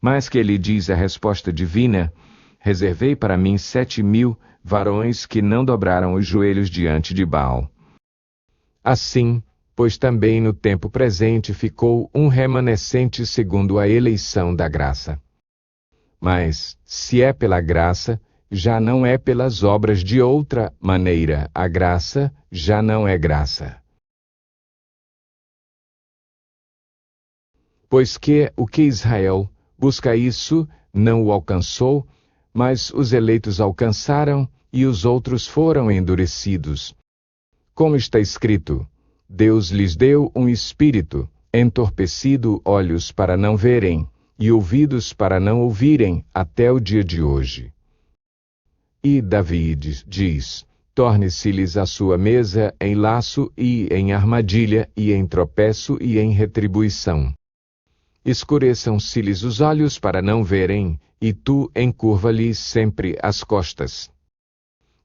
Mas que ele diz a resposta divina: reservei para mim 7.000 varões que não dobraram os joelhos diante de Baal. Assim, pois também no tempo presente ficou um remanescente segundo a eleição da graça. Mas, se é pela graça, já não é pelas obras, de outra maneira, a graça já não é graça. Pois que o que Israel busca isso, não o alcançou, mas os eleitos alcançaram, e os outros foram endurecidos. Como está escrito, Deus lhes deu um espírito, entorpecido olhos para não verem, e ouvidos para não ouvirem, até o dia de hoje. E Davi diz, torne-se-lhes a sua mesa em laço e em armadilha, e em tropeço e em retribuição. Escureçam-se-lhes os olhos para não verem, e tu encurva-lhes sempre as costas.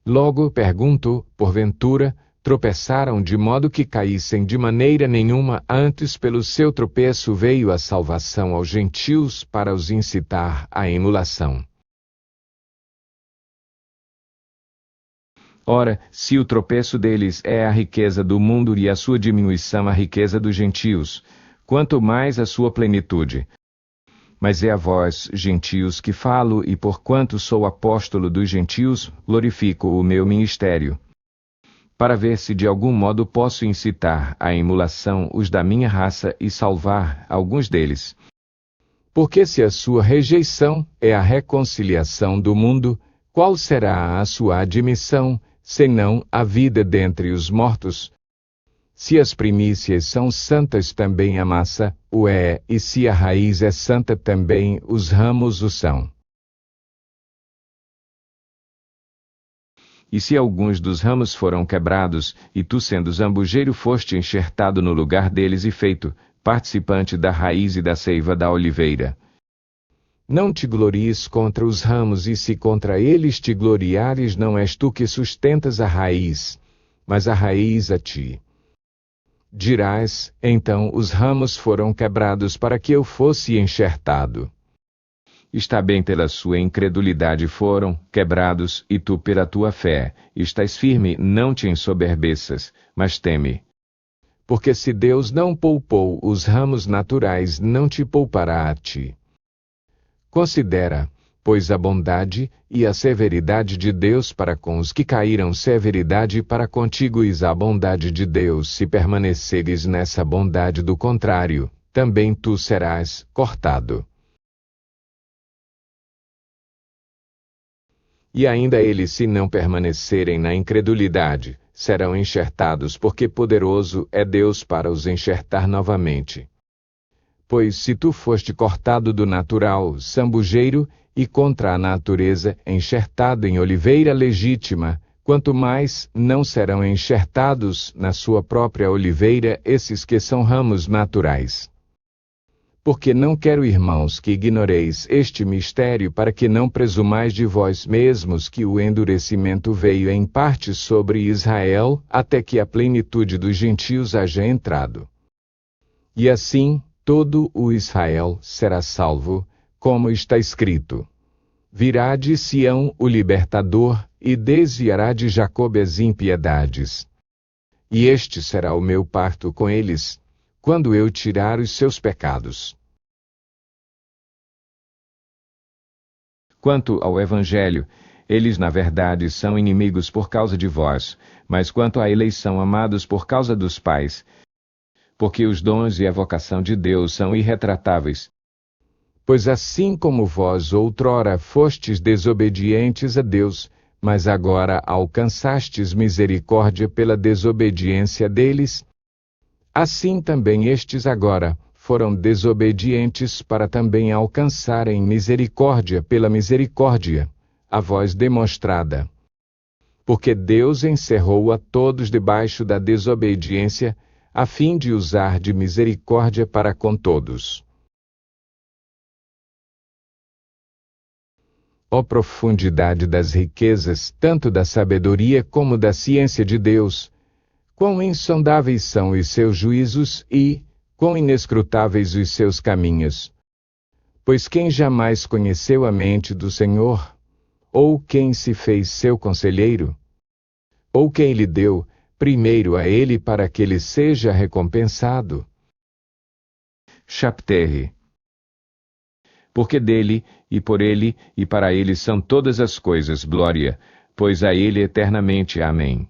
Logo pergunto, porventura, tropeçaram de modo que caíssem de maneira nenhuma, antes pelo seu tropeço veio a salvação aos gentios para os incitar à emulação. Ora, se o tropeço deles é a riqueza do mundo e a sua diminuição a riqueza dos gentios, quanto mais a sua plenitude. Mas é a vós, gentios, que falo, e porquanto sou apóstolo dos gentios, glorifico o meu ministério, para ver se de algum modo posso incitar à emulação os da minha raça e salvar alguns deles. Porque se a sua rejeição é a reconciliação do mundo, qual será a sua admissão, senão a vida dentre os mortos? Se as primícias são santas, também a massa o é, e se a raiz é santa, também os ramos o são. E se alguns dos ramos foram quebrados, e tu, sendo zambujeiro, foste enxertado no lugar deles e feito participante da raiz e da seiva da oliveira. Não te glories contra os ramos, e se contra eles te gloriares, não és tu que sustentas a raiz, mas a raiz a ti. Dirás, então os ramos foram quebrados para que eu fosse enxertado. Está bem, pela sua incredulidade foram quebrados, e tu pela tua fé estás firme, não te ensoberbeças, mas teme. Porque se Deus não poupou os ramos naturais, não te poupará a ti. Considera, pois, a bondade e a severidade de Deus para com os que caíram, severidade para contigo, e a bondade de Deus, se permaneceres nessa bondade, do contrário, também tu serás cortado. E ainda eles, se não permanecerem na incredulidade, serão enxertados, porque poderoso é Deus para os enxertar novamente. Pois se tu foste cortado do natural sambujeiro e contra a natureza enxertado em oliveira legítima, quanto mais não serão enxertados na sua própria oliveira esses que são ramos naturais. Porque não quero, irmãos, que ignoreis este mistério, para que não presumais de vós mesmos que o endurecimento veio em parte sobre Israel, até que a plenitude dos gentios haja entrado. E assim, todo o Israel será salvo, como está escrito: virá de Sião o libertador, e desviará de Jacobe as impiedades. E este será o meu pacto com eles, quando eu tirar os seus pecados. Quanto ao Evangelho, eles na verdade são inimigos por causa de vós, mas quanto à eleição, amados por causa dos pais, porque os dons e a vocação de Deus são irretratáveis. Pois assim como vós outrora fostes desobedientes a Deus, mas agora alcançastes misericórdia pela desobediência deles, assim também estes agora foram desobedientes para também alcançarem misericórdia pela misericórdia, a vós demonstrada. Porque Deus encerrou a todos debaixo da desobediência, a fim de usar de misericórdia para com todos. Ó profundidade das riquezas, tanto da sabedoria como da ciência de Deus! Quão insondáveis são os seus juízos e quão inescrutáveis os seus caminhos! Pois quem jamais conheceu a mente do Senhor? Ou quem se fez seu conselheiro? Ou quem lhe deu primeiro a ele para que ele seja recompensado? Chapter. Porque dele, e por ele, e para ele são todas as coisas, glória, pois a ele eternamente. Amém.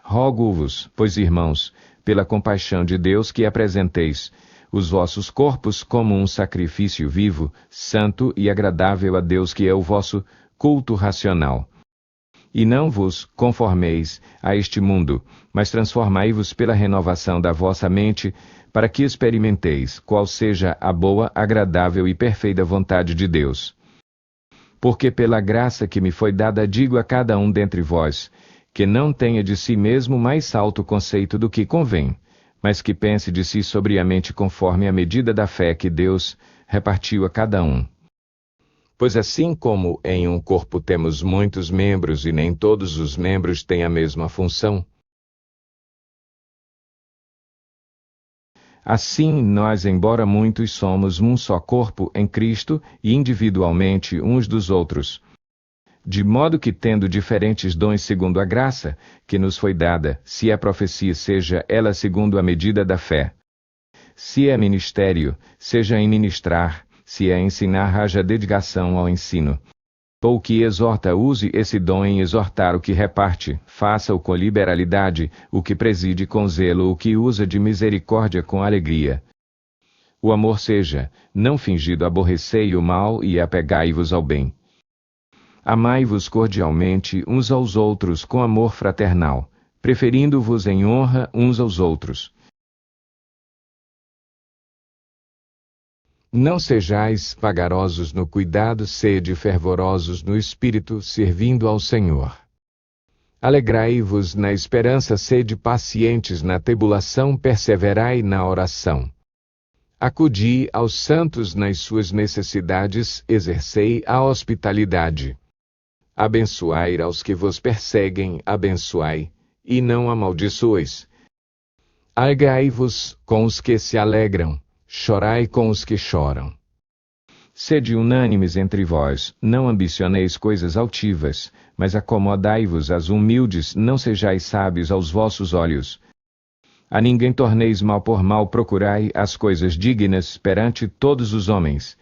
Rogo-vos, pois, irmãos, pela compaixão de Deus, que apresenteis os vossos corpos como um sacrifício vivo, santo e agradável a Deus, que é o vosso culto racional. E não vos conformeis a este mundo, mas transformai-vos pela renovação da vossa mente, para que experimenteis qual seja a boa, agradável e perfeita vontade de Deus. Porque pela graça que me foi dada digo a cada um dentre vós, que não tenha de si mesmo mais alto conceito do que convém, mas que pense de si sobriamente conforme a medida da fé que Deus repartiu a cada um. Pois assim como em um corpo temos muitos membros e nem todos os membros têm a mesma função, assim nós, embora muitos, somos um só corpo em Cristo e individualmente uns dos outros. De modo que, tendo diferentes dons segundo a graça que nos foi dada, se é profecia, seja ela segundo a medida da fé. Se é ministério, seja em ministrar. Se é ensinar, haja dedicação ao ensino. Ou o que exorta, use esse dom em exortar. O que reparte, faça-o com liberalidade. O que preside, com zelo. O que usa de misericórdia, com alegria. O amor seja, não fingido. Aborrecei o mal e apegai-vos ao bem. Amai-vos cordialmente uns aos outros com amor fraternal, preferindo-vos em honra uns aos outros. Não sejais vagarosos no cuidado, sede fervorosos no espírito, servindo ao Senhor. Alegrai-vos na esperança, sede pacientes na tribulação, perseverai na oração. Acudi aos santos nas suas necessidades, exercei a hospitalidade. Abençoai aos que vos perseguem, abençoai, e não amaldiçoeis. Alegrai-vos com os que se alegram, chorai com os que choram. Sede unânimes entre vós, não ambicioneis coisas altivas, mas acomodai-vos às humildes, não sejais sábios aos vossos olhos. A ninguém torneis mal por mal, procurai as coisas dignas perante todos os homens.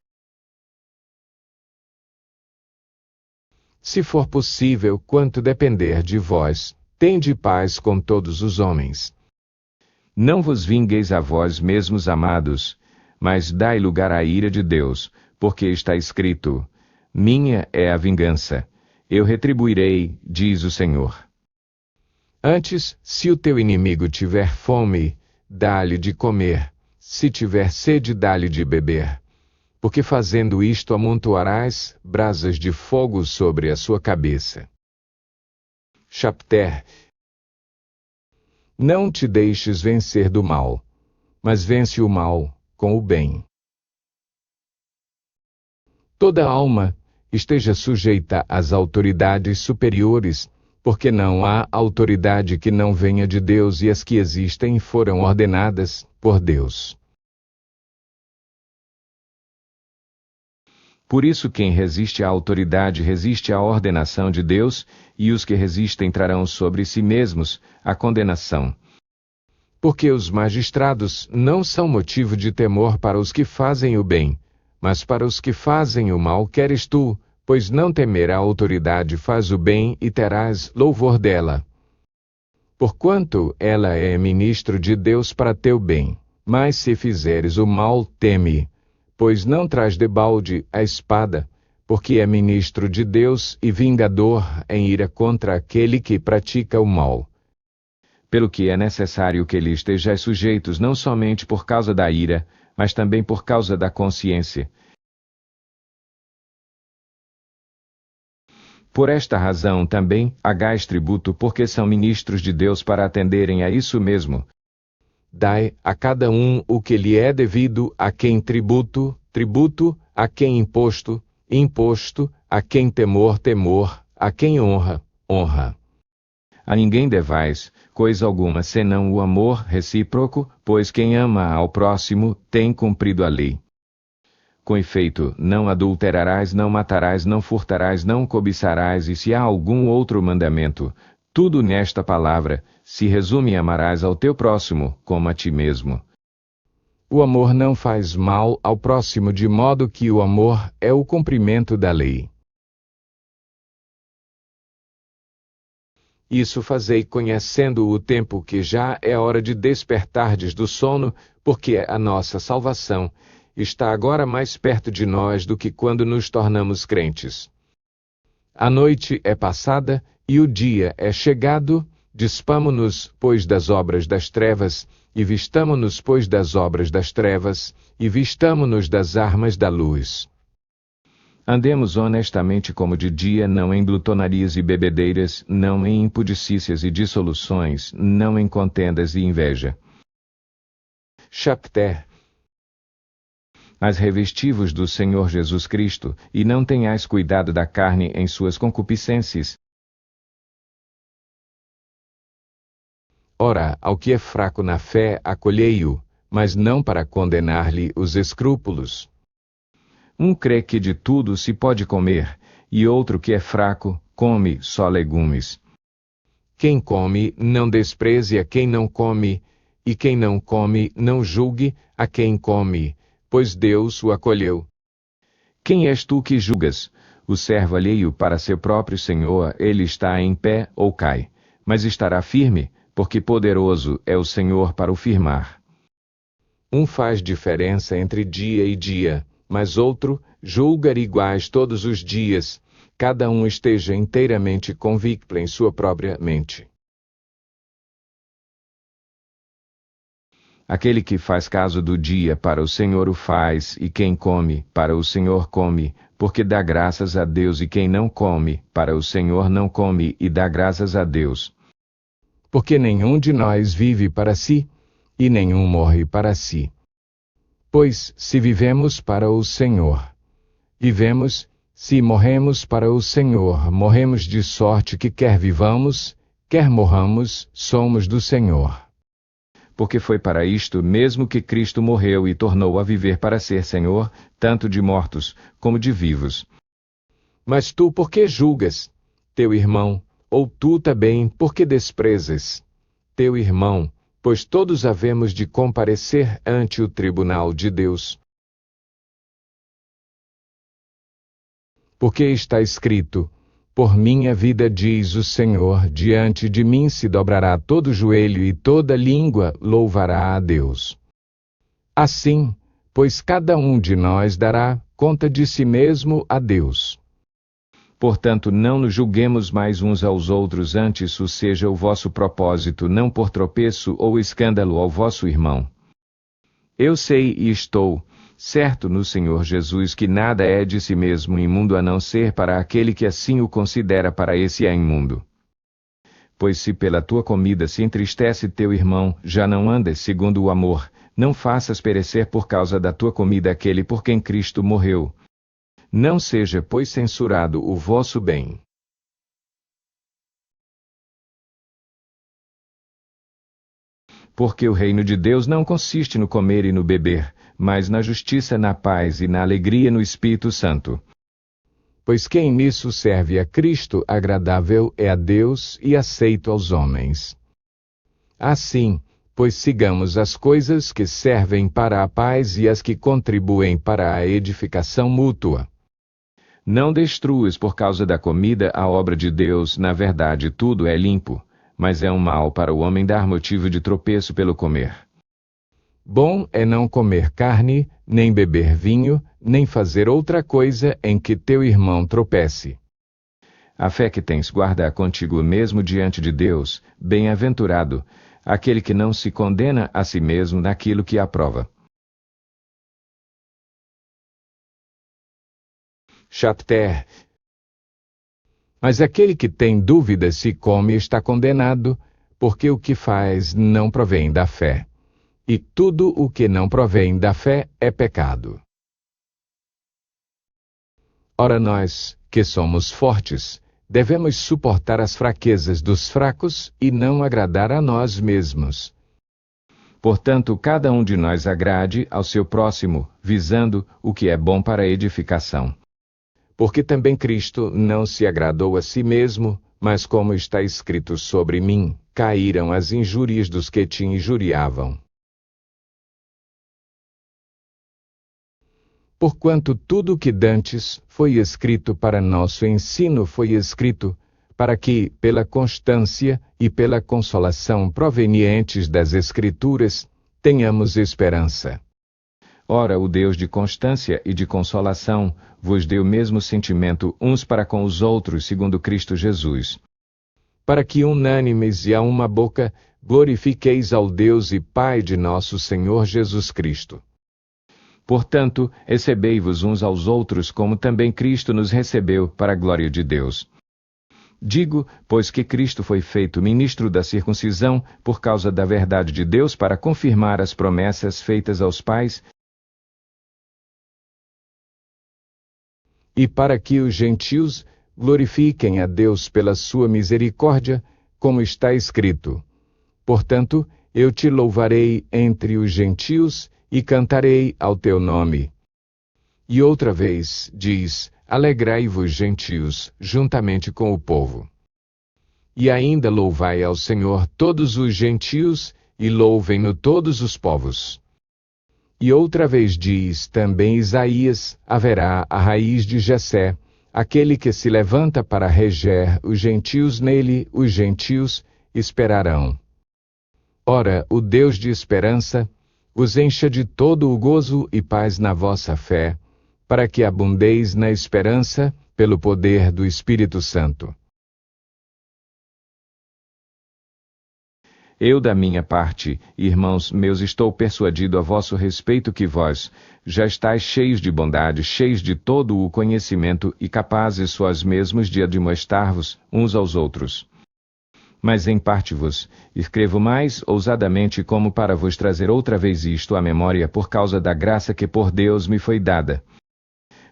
Se for possível, quanto depender de vós, tende paz com todos os homens. Não vos vingueis a vós mesmos, amados, mas dai lugar à ira de Deus, porque está escrito: minha é a vingança. Eu retribuirei, diz o Senhor. Antes, se o teu inimigo tiver fome, dá-lhe de comer, se tiver sede, dá-lhe de beber. Porque fazendo isto amontoarás brasas de fogo sobre a sua cabeça. Chapter. Não te deixes vencer do mal, mas vence o mal com o bem. Toda alma esteja sujeita às autoridades superiores, porque não há autoridade que não venha de Deus e as que existem foram ordenadas por Deus. Por isso quem resiste à autoridade resiste à ordenação de Deus, e os que resistem trarão sobre si mesmos a condenação. Porque os magistrados não são motivo de temor para os que fazem o bem, mas para os que fazem o mal queres tu, pois não temer a autoridade faz o bem e terás louvor dela. Porquanto ela é ministro de Deus para teu bem, mas se fizeres o mal, teme, pois não traz debalde a espada, porque é ministro de Deus e vingador em ira contra aquele que pratica o mal. Pelo que é necessário que lhe estejais sujeitos não somente por causa da ira, mas também por causa da consciência. Por esta razão também hagais tributo, porque são ministros de Deus para atenderem a isso mesmo. Dai a cada um o que lhe é devido, a quem tributo, tributo, a quem imposto, imposto, a quem temor, temor, a quem honra, honra. A ninguém devais coisa alguma senão o amor recíproco, pois quem ama ao próximo tem cumprido a lei. Com efeito, não adulterarás, não matarás, não furtarás, não cobiçarás, e se há algum outro mandamento, tudo nesta palavra se resume: amarás ao teu próximo como a ti mesmo. O amor não faz mal ao próximo, de modo que o amor é o cumprimento da lei. Isso fazei conhecendo o tempo que já é hora de despertardes do sono, porque a nossa salvação está agora mais perto de nós do que quando nos tornamos crentes. A noite é passada e o dia é chegado, dispamo-nos, pois, das obras das trevas, e vistamo-nos, pois, das obras das trevas, e vistamo-nos das armas da luz. Andemos honestamente como de dia, não em glutonarias e bebedeiras, não em impudicícias e dissoluções, não em contendas e inveja. Chapter. Mas revesti-vos do Senhor Jesus Cristo, e não tenhais cuidado da carne em suas concupiscências. Ora, ao que é fraco na fé, acolhei-o, mas não para condenar-lhe os escrúpulos. Um crê que de tudo se pode comer, e outro que é fraco, come só legumes. Quem come, não despreze a quem não come, e quem não come, não julgue a quem come, pois Deus o acolheu. Quem és tu que julgas? O servo alheio para seu próprio senhor, ele está em pé ou cai, mas estará firme, porque poderoso é o Senhor para o firmar. Um faz diferença entre dia e dia, mas outro julga iguais todos os dias, cada um esteja inteiramente convicto em sua própria mente. Aquele que faz caso do dia para o Senhor o faz, e quem come, para o Senhor come, porque dá graças a Deus, e quem não come, para o Senhor não come, e dá graças a Deus. Porque nenhum de nós vive para si, e nenhum morre para si. Pois, se vivemos para o Senhor, vivemos; se morremos para o Senhor, morremos, de sorte que quer vivamos, quer morramos, somos do Senhor. Porque foi para isto mesmo que Cristo morreu e tornou a viver para ser Senhor, tanto de mortos como de vivos. Mas tu por que julgas teu irmão? Ou tu também por que desprezas teu irmão? Pois todos havemos de comparecer ante o tribunal de Deus. Porque está escrito: por minha vida, diz o Senhor, diante de mim se dobrará todo joelho e toda língua louvará a Deus. Assim, pois cada um de nós dará conta de si mesmo a Deus. Portanto, não nos julguemos mais uns aos outros, antes isso seja o vosso propósito, não por tropeço ou escândalo ao vosso irmão. Eu sei e estou certo no Senhor Jesus que nada é de si mesmo imundo a não ser para aquele que assim o considera, para esse é imundo. Pois se pela tua comida se entristece teu irmão, já não andas segundo o amor, não faças perecer por causa da tua comida aquele por quem Cristo morreu. Não seja, pois, censurado o vosso bem. Porque o reino de Deus não consiste no comer e no beber, mas na justiça, na paz e na alegria no Espírito Santo. Pois quem nisso serve a Cristo agradável é a Deus e aceito aos homens. Assim, pois sigamos as coisas que servem para a paz e as que contribuem para a edificação mútua. Não destruas por causa da comida a obra de Deus, na verdade tudo é limpo, mas é um mal para o homem dar motivo de tropeço pelo comer. Bom é não comer carne, nem beber vinho, nem fazer outra coisa em que teu irmão tropece. A fé que tens guarda contigo mesmo diante de Deus, bem-aventurado, aquele que não se condena a si mesmo naquilo que aprova. Chapter. Mas aquele que tem dúvida se come está condenado, porque o que faz não provém da fé. E tudo o que não provém da fé é pecado. Ora nós, que somos fortes, devemos suportar as fraquezas dos fracos e não agradar a nós mesmos. Portanto, cada um de nós agrade ao seu próximo, visando o que é bom para a edificação. Porque também Cristo não se agradou a si mesmo, mas como está escrito sobre mim, caíram as injúrias dos que te injuriavam. Porquanto tudo o que dantes foi escrito para nosso ensino foi escrito, para que, pela constância e pela consolação provenientes das Escrituras, tenhamos esperança. Ora, o Deus de constância e de consolação vos deu o mesmo sentimento uns para com os outros, segundo Cristo Jesus. Para que unânimes e a uma boca glorifiqueis ao Deus e Pai de nosso Senhor Jesus Cristo. Portanto, recebei-vos uns aos outros como também Cristo nos recebeu para a glória de Deus. Digo, pois que Cristo foi feito ministro da circuncisão por causa da verdade de Deus para confirmar as promessas feitas aos pais, e para que os gentios glorifiquem a Deus pela sua misericórdia, como está escrito. Portanto, eu te louvarei entre os gentios e cantarei ao teu nome. E outra vez, diz, alegrai-vos, gentios, juntamente com o povo. E ainda louvai ao Senhor todos os gentios, e louvem-no todos os povos. E outra vez diz também Isaías, haverá a raiz de Jessé, aquele que se levanta para reger os gentios, nele os gentios esperarão. Ora, o Deus de esperança os encha de todo o gozo e paz na vossa fé, para que abundeis na esperança, pelo poder do Espírito Santo. Eu, da minha parte, irmãos meus, estou persuadido a vosso respeito que vós já estáis cheios de bondade, cheios de todo o conhecimento e capazes vós mesmos de admoestar-vos uns aos outros. Mas em parte vos escrevo mais ousadamente, como para vos trazer outra vez isto à memória por causa da graça que por Deus me foi dada,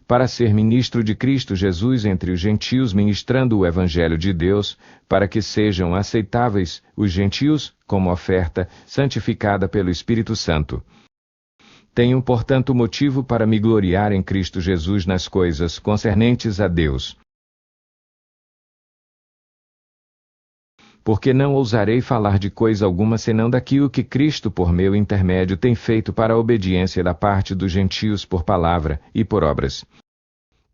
para ser ministro de Cristo Jesus entre os gentios, ministrando o Evangelho de Deus, para que sejam aceitáveis os gentios, como oferta santificada pelo Espírito Santo. Tenho, portanto, motivo para me gloriar em Cristo Jesus nas coisas concernentes a Deus. Porque não ousarei falar de coisa alguma senão daquilo que Cristo, por meu intermédio, tem feito para a obediência da parte dos gentios por palavra e por obras.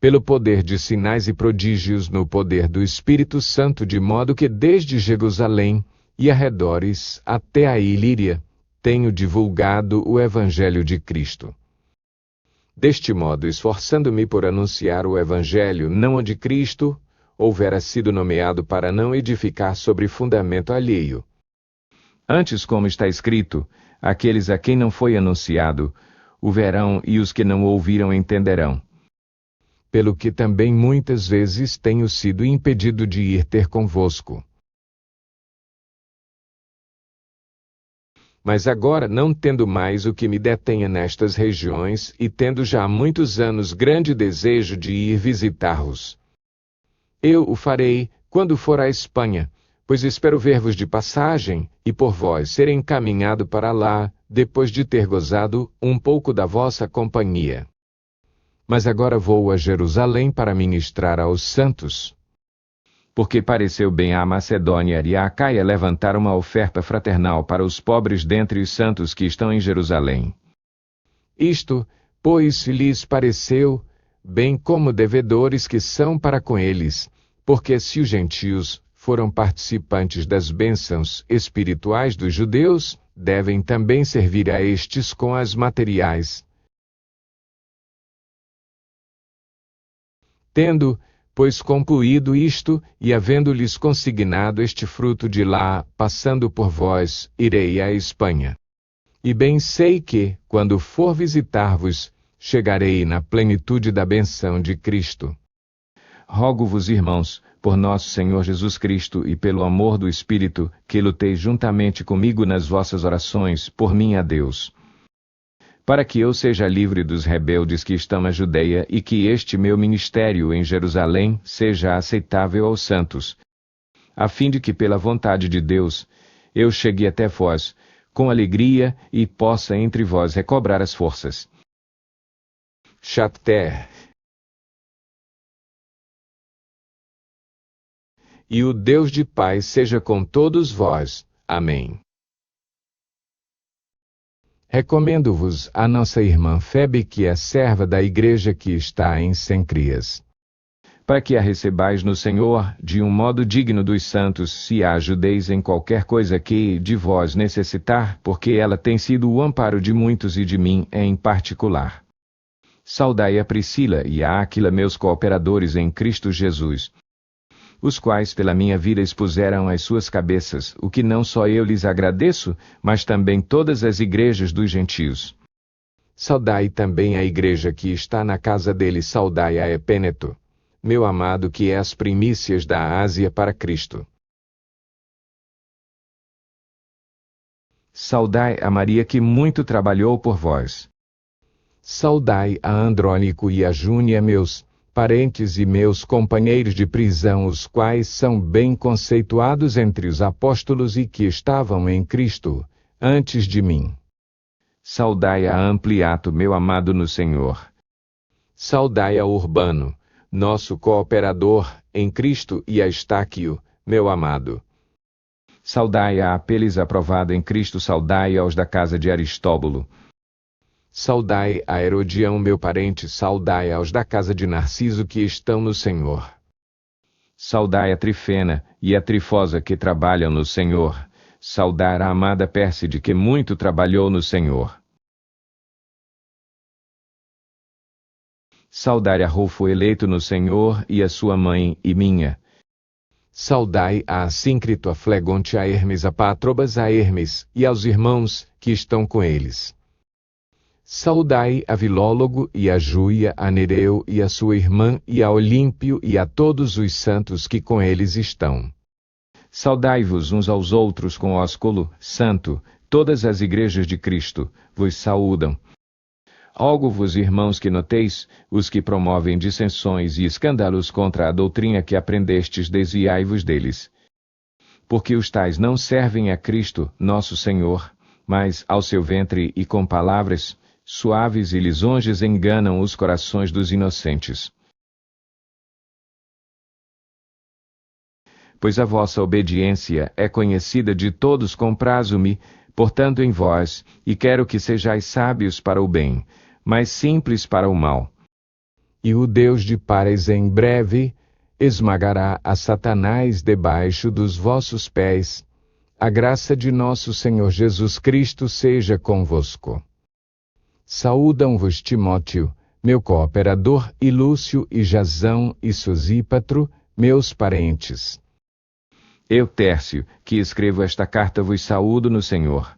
Pelo poder de sinais e prodígios no poder do Espírito Santo, de modo que desde Jerusalém e arredores até a Ilíria, tenho divulgado o Evangelho de Cristo. Deste modo, esforçando-me por anunciar o Evangelho, não onde Cristo houvera sido nomeado para não edificar sobre fundamento alheio. Antes, como está escrito, aqueles a quem não foi anunciado o verão, e os que não ouviram entenderão. Pelo que também muitas vezes tenho sido impedido de ir ter convosco. Mas agora, não tendo mais o que me detenha nestas regiões, e tendo já há muitos anos grande desejo de ir visitar-vos, eu o farei quando for à Espanha, pois espero ver-vos de passagem, e por vós ser encaminhado para lá, depois de ter gozado um pouco da vossa companhia. Mas agora vou a Jerusalém para ministrar aos santos. Porque pareceu bem à Macedônia e à Acaia levantar uma oferta fraternal para os pobres dentre os santos que estão em Jerusalém. Isto, pois, lhes pareceu, bem como devedores que são para com eles, porque se os gentios foram participantes das bênçãos espirituais dos judeus, devem também servir a estes com as materiais. Tendo, pois, concluído isto, e havendo-lhes consignado este fruto de lá, passando por vós, irei à Espanha. E bem sei que, quando for visitar-vos, chegarei na plenitude da benção de Cristo. Rogo-vos, irmãos, por nosso Senhor Jesus Cristo e pelo amor do Espírito, que luteis juntamente comigo nas vossas orações, por mim a Deus, para que eu seja livre dos rebeldes que estão na Judeia e que este meu ministério em Jerusalém seja aceitável aos santos, a fim de que, pela vontade de Deus, eu chegue até vós, com alegria, e possa entre vós recobrar as forças. Chapter. E o Deus de paz seja com todos vós. Amém. Recomendo-vos a nossa irmã Febe, que é serva da igreja que está em Cencreas, para que a recebais no Senhor, de um modo digno dos santos, se a ajudeis em qualquer coisa que de vós necessitar, porque ela tem sido o amparo de muitos e de mim em particular. Saudai a Priscila e a Áquila, meus cooperadores em Cristo Jesus, os quais pela minha vida expuseram as suas cabeças, o que não só eu lhes agradeço, mas também todas as igrejas dos gentios. Saudai também a igreja que está na casa dele. Saudai a Epêneto, meu amado, que é as primícias da Ásia para Cristo. Saudai a Maria, que muito trabalhou por vós. Saudai a Andrônico e a Júnia, meus parentes e meus companheiros de prisão, os quais são bem conceituados entre os apóstolos e que estavam em Cristo antes de mim. Saudai a Ampliato, meu amado no Senhor. Saudai a Urbano, nosso cooperador em Cristo, e a Estáquio, meu amado. Saudai a Apeles, aprovado em Cristo. Saudai aos da casa de Aristóbulo. Saudai a Herodião, meu parente. Saudai aos da casa de Narciso, que estão no Senhor. Saudai a Trifena e a Trifosa, que trabalham no Senhor. Saudai a amada Pérside, que muito trabalhou no Senhor. Saudai a Rufo, eleito no Senhor, e a sua mãe e minha. Saudai a Assíncrito, a Flegonte, a Hermes, a Patrobas, a Hermes, e aos irmãos que estão com eles. Saudai a Filólogo e a Júia, a Nereu e a sua irmã, e a Olímpio, e a todos os santos que com eles estão. Saudai-vos uns aos outros com ósculo santo. Todas as igrejas de Cristo vos saúdam. Rogo-vos, irmãos, que noteis os que promovem dissensões e escândalos contra a doutrina que aprendestes, desviai-vos deles. Porque os tais não servem a Cristo, nosso Senhor, mas ao seu ventre, e com palavras suaves e lisonjas enganam os corações dos inocentes. Pois a vossa obediência é conhecida de todos. Comprazo-me, portanto, em vós, e quero que sejais sábios para o bem, mas simples para o mal. E o Deus de paz em breve esmagará a Satanás debaixo dos vossos pés. A graça de nosso Senhor Jesus Cristo seja convosco. Saúdam-vos Timóteo, meu cooperador, e Lúcio, e Jasão, e Sosípatro, meus parentes. Eu, Tércio, que escrevo esta carta, vos saúdo no Senhor.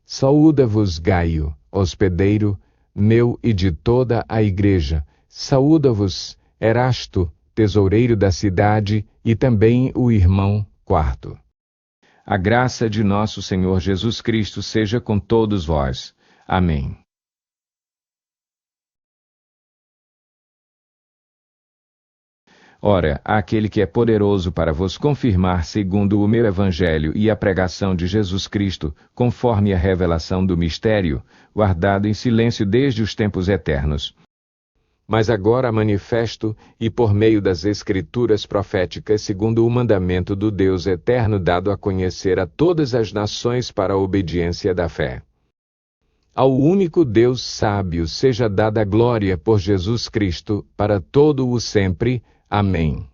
Saúda-vos Gaio, hospedeiro, meu e de toda a igreja. Saúda-vos Erasto, tesoureiro da cidade, e também o irmão Quarto. A graça de nosso Senhor Jesus Cristo seja com todos vós. Amém. Ora, aquele que é poderoso para vos confirmar segundo o meu evangelho e a pregação de Jesus Cristo, conforme a revelação do mistério, guardado em silêncio desde os tempos eternos. Mas agora manifesto, e por meio das Escrituras proféticas, segundo o mandamento do Deus eterno dado a conhecer a todas as nações para a obediência da fé. Ao único Deus sábio seja dada a glória por Jesus Cristo, para todo o sempre. Amém.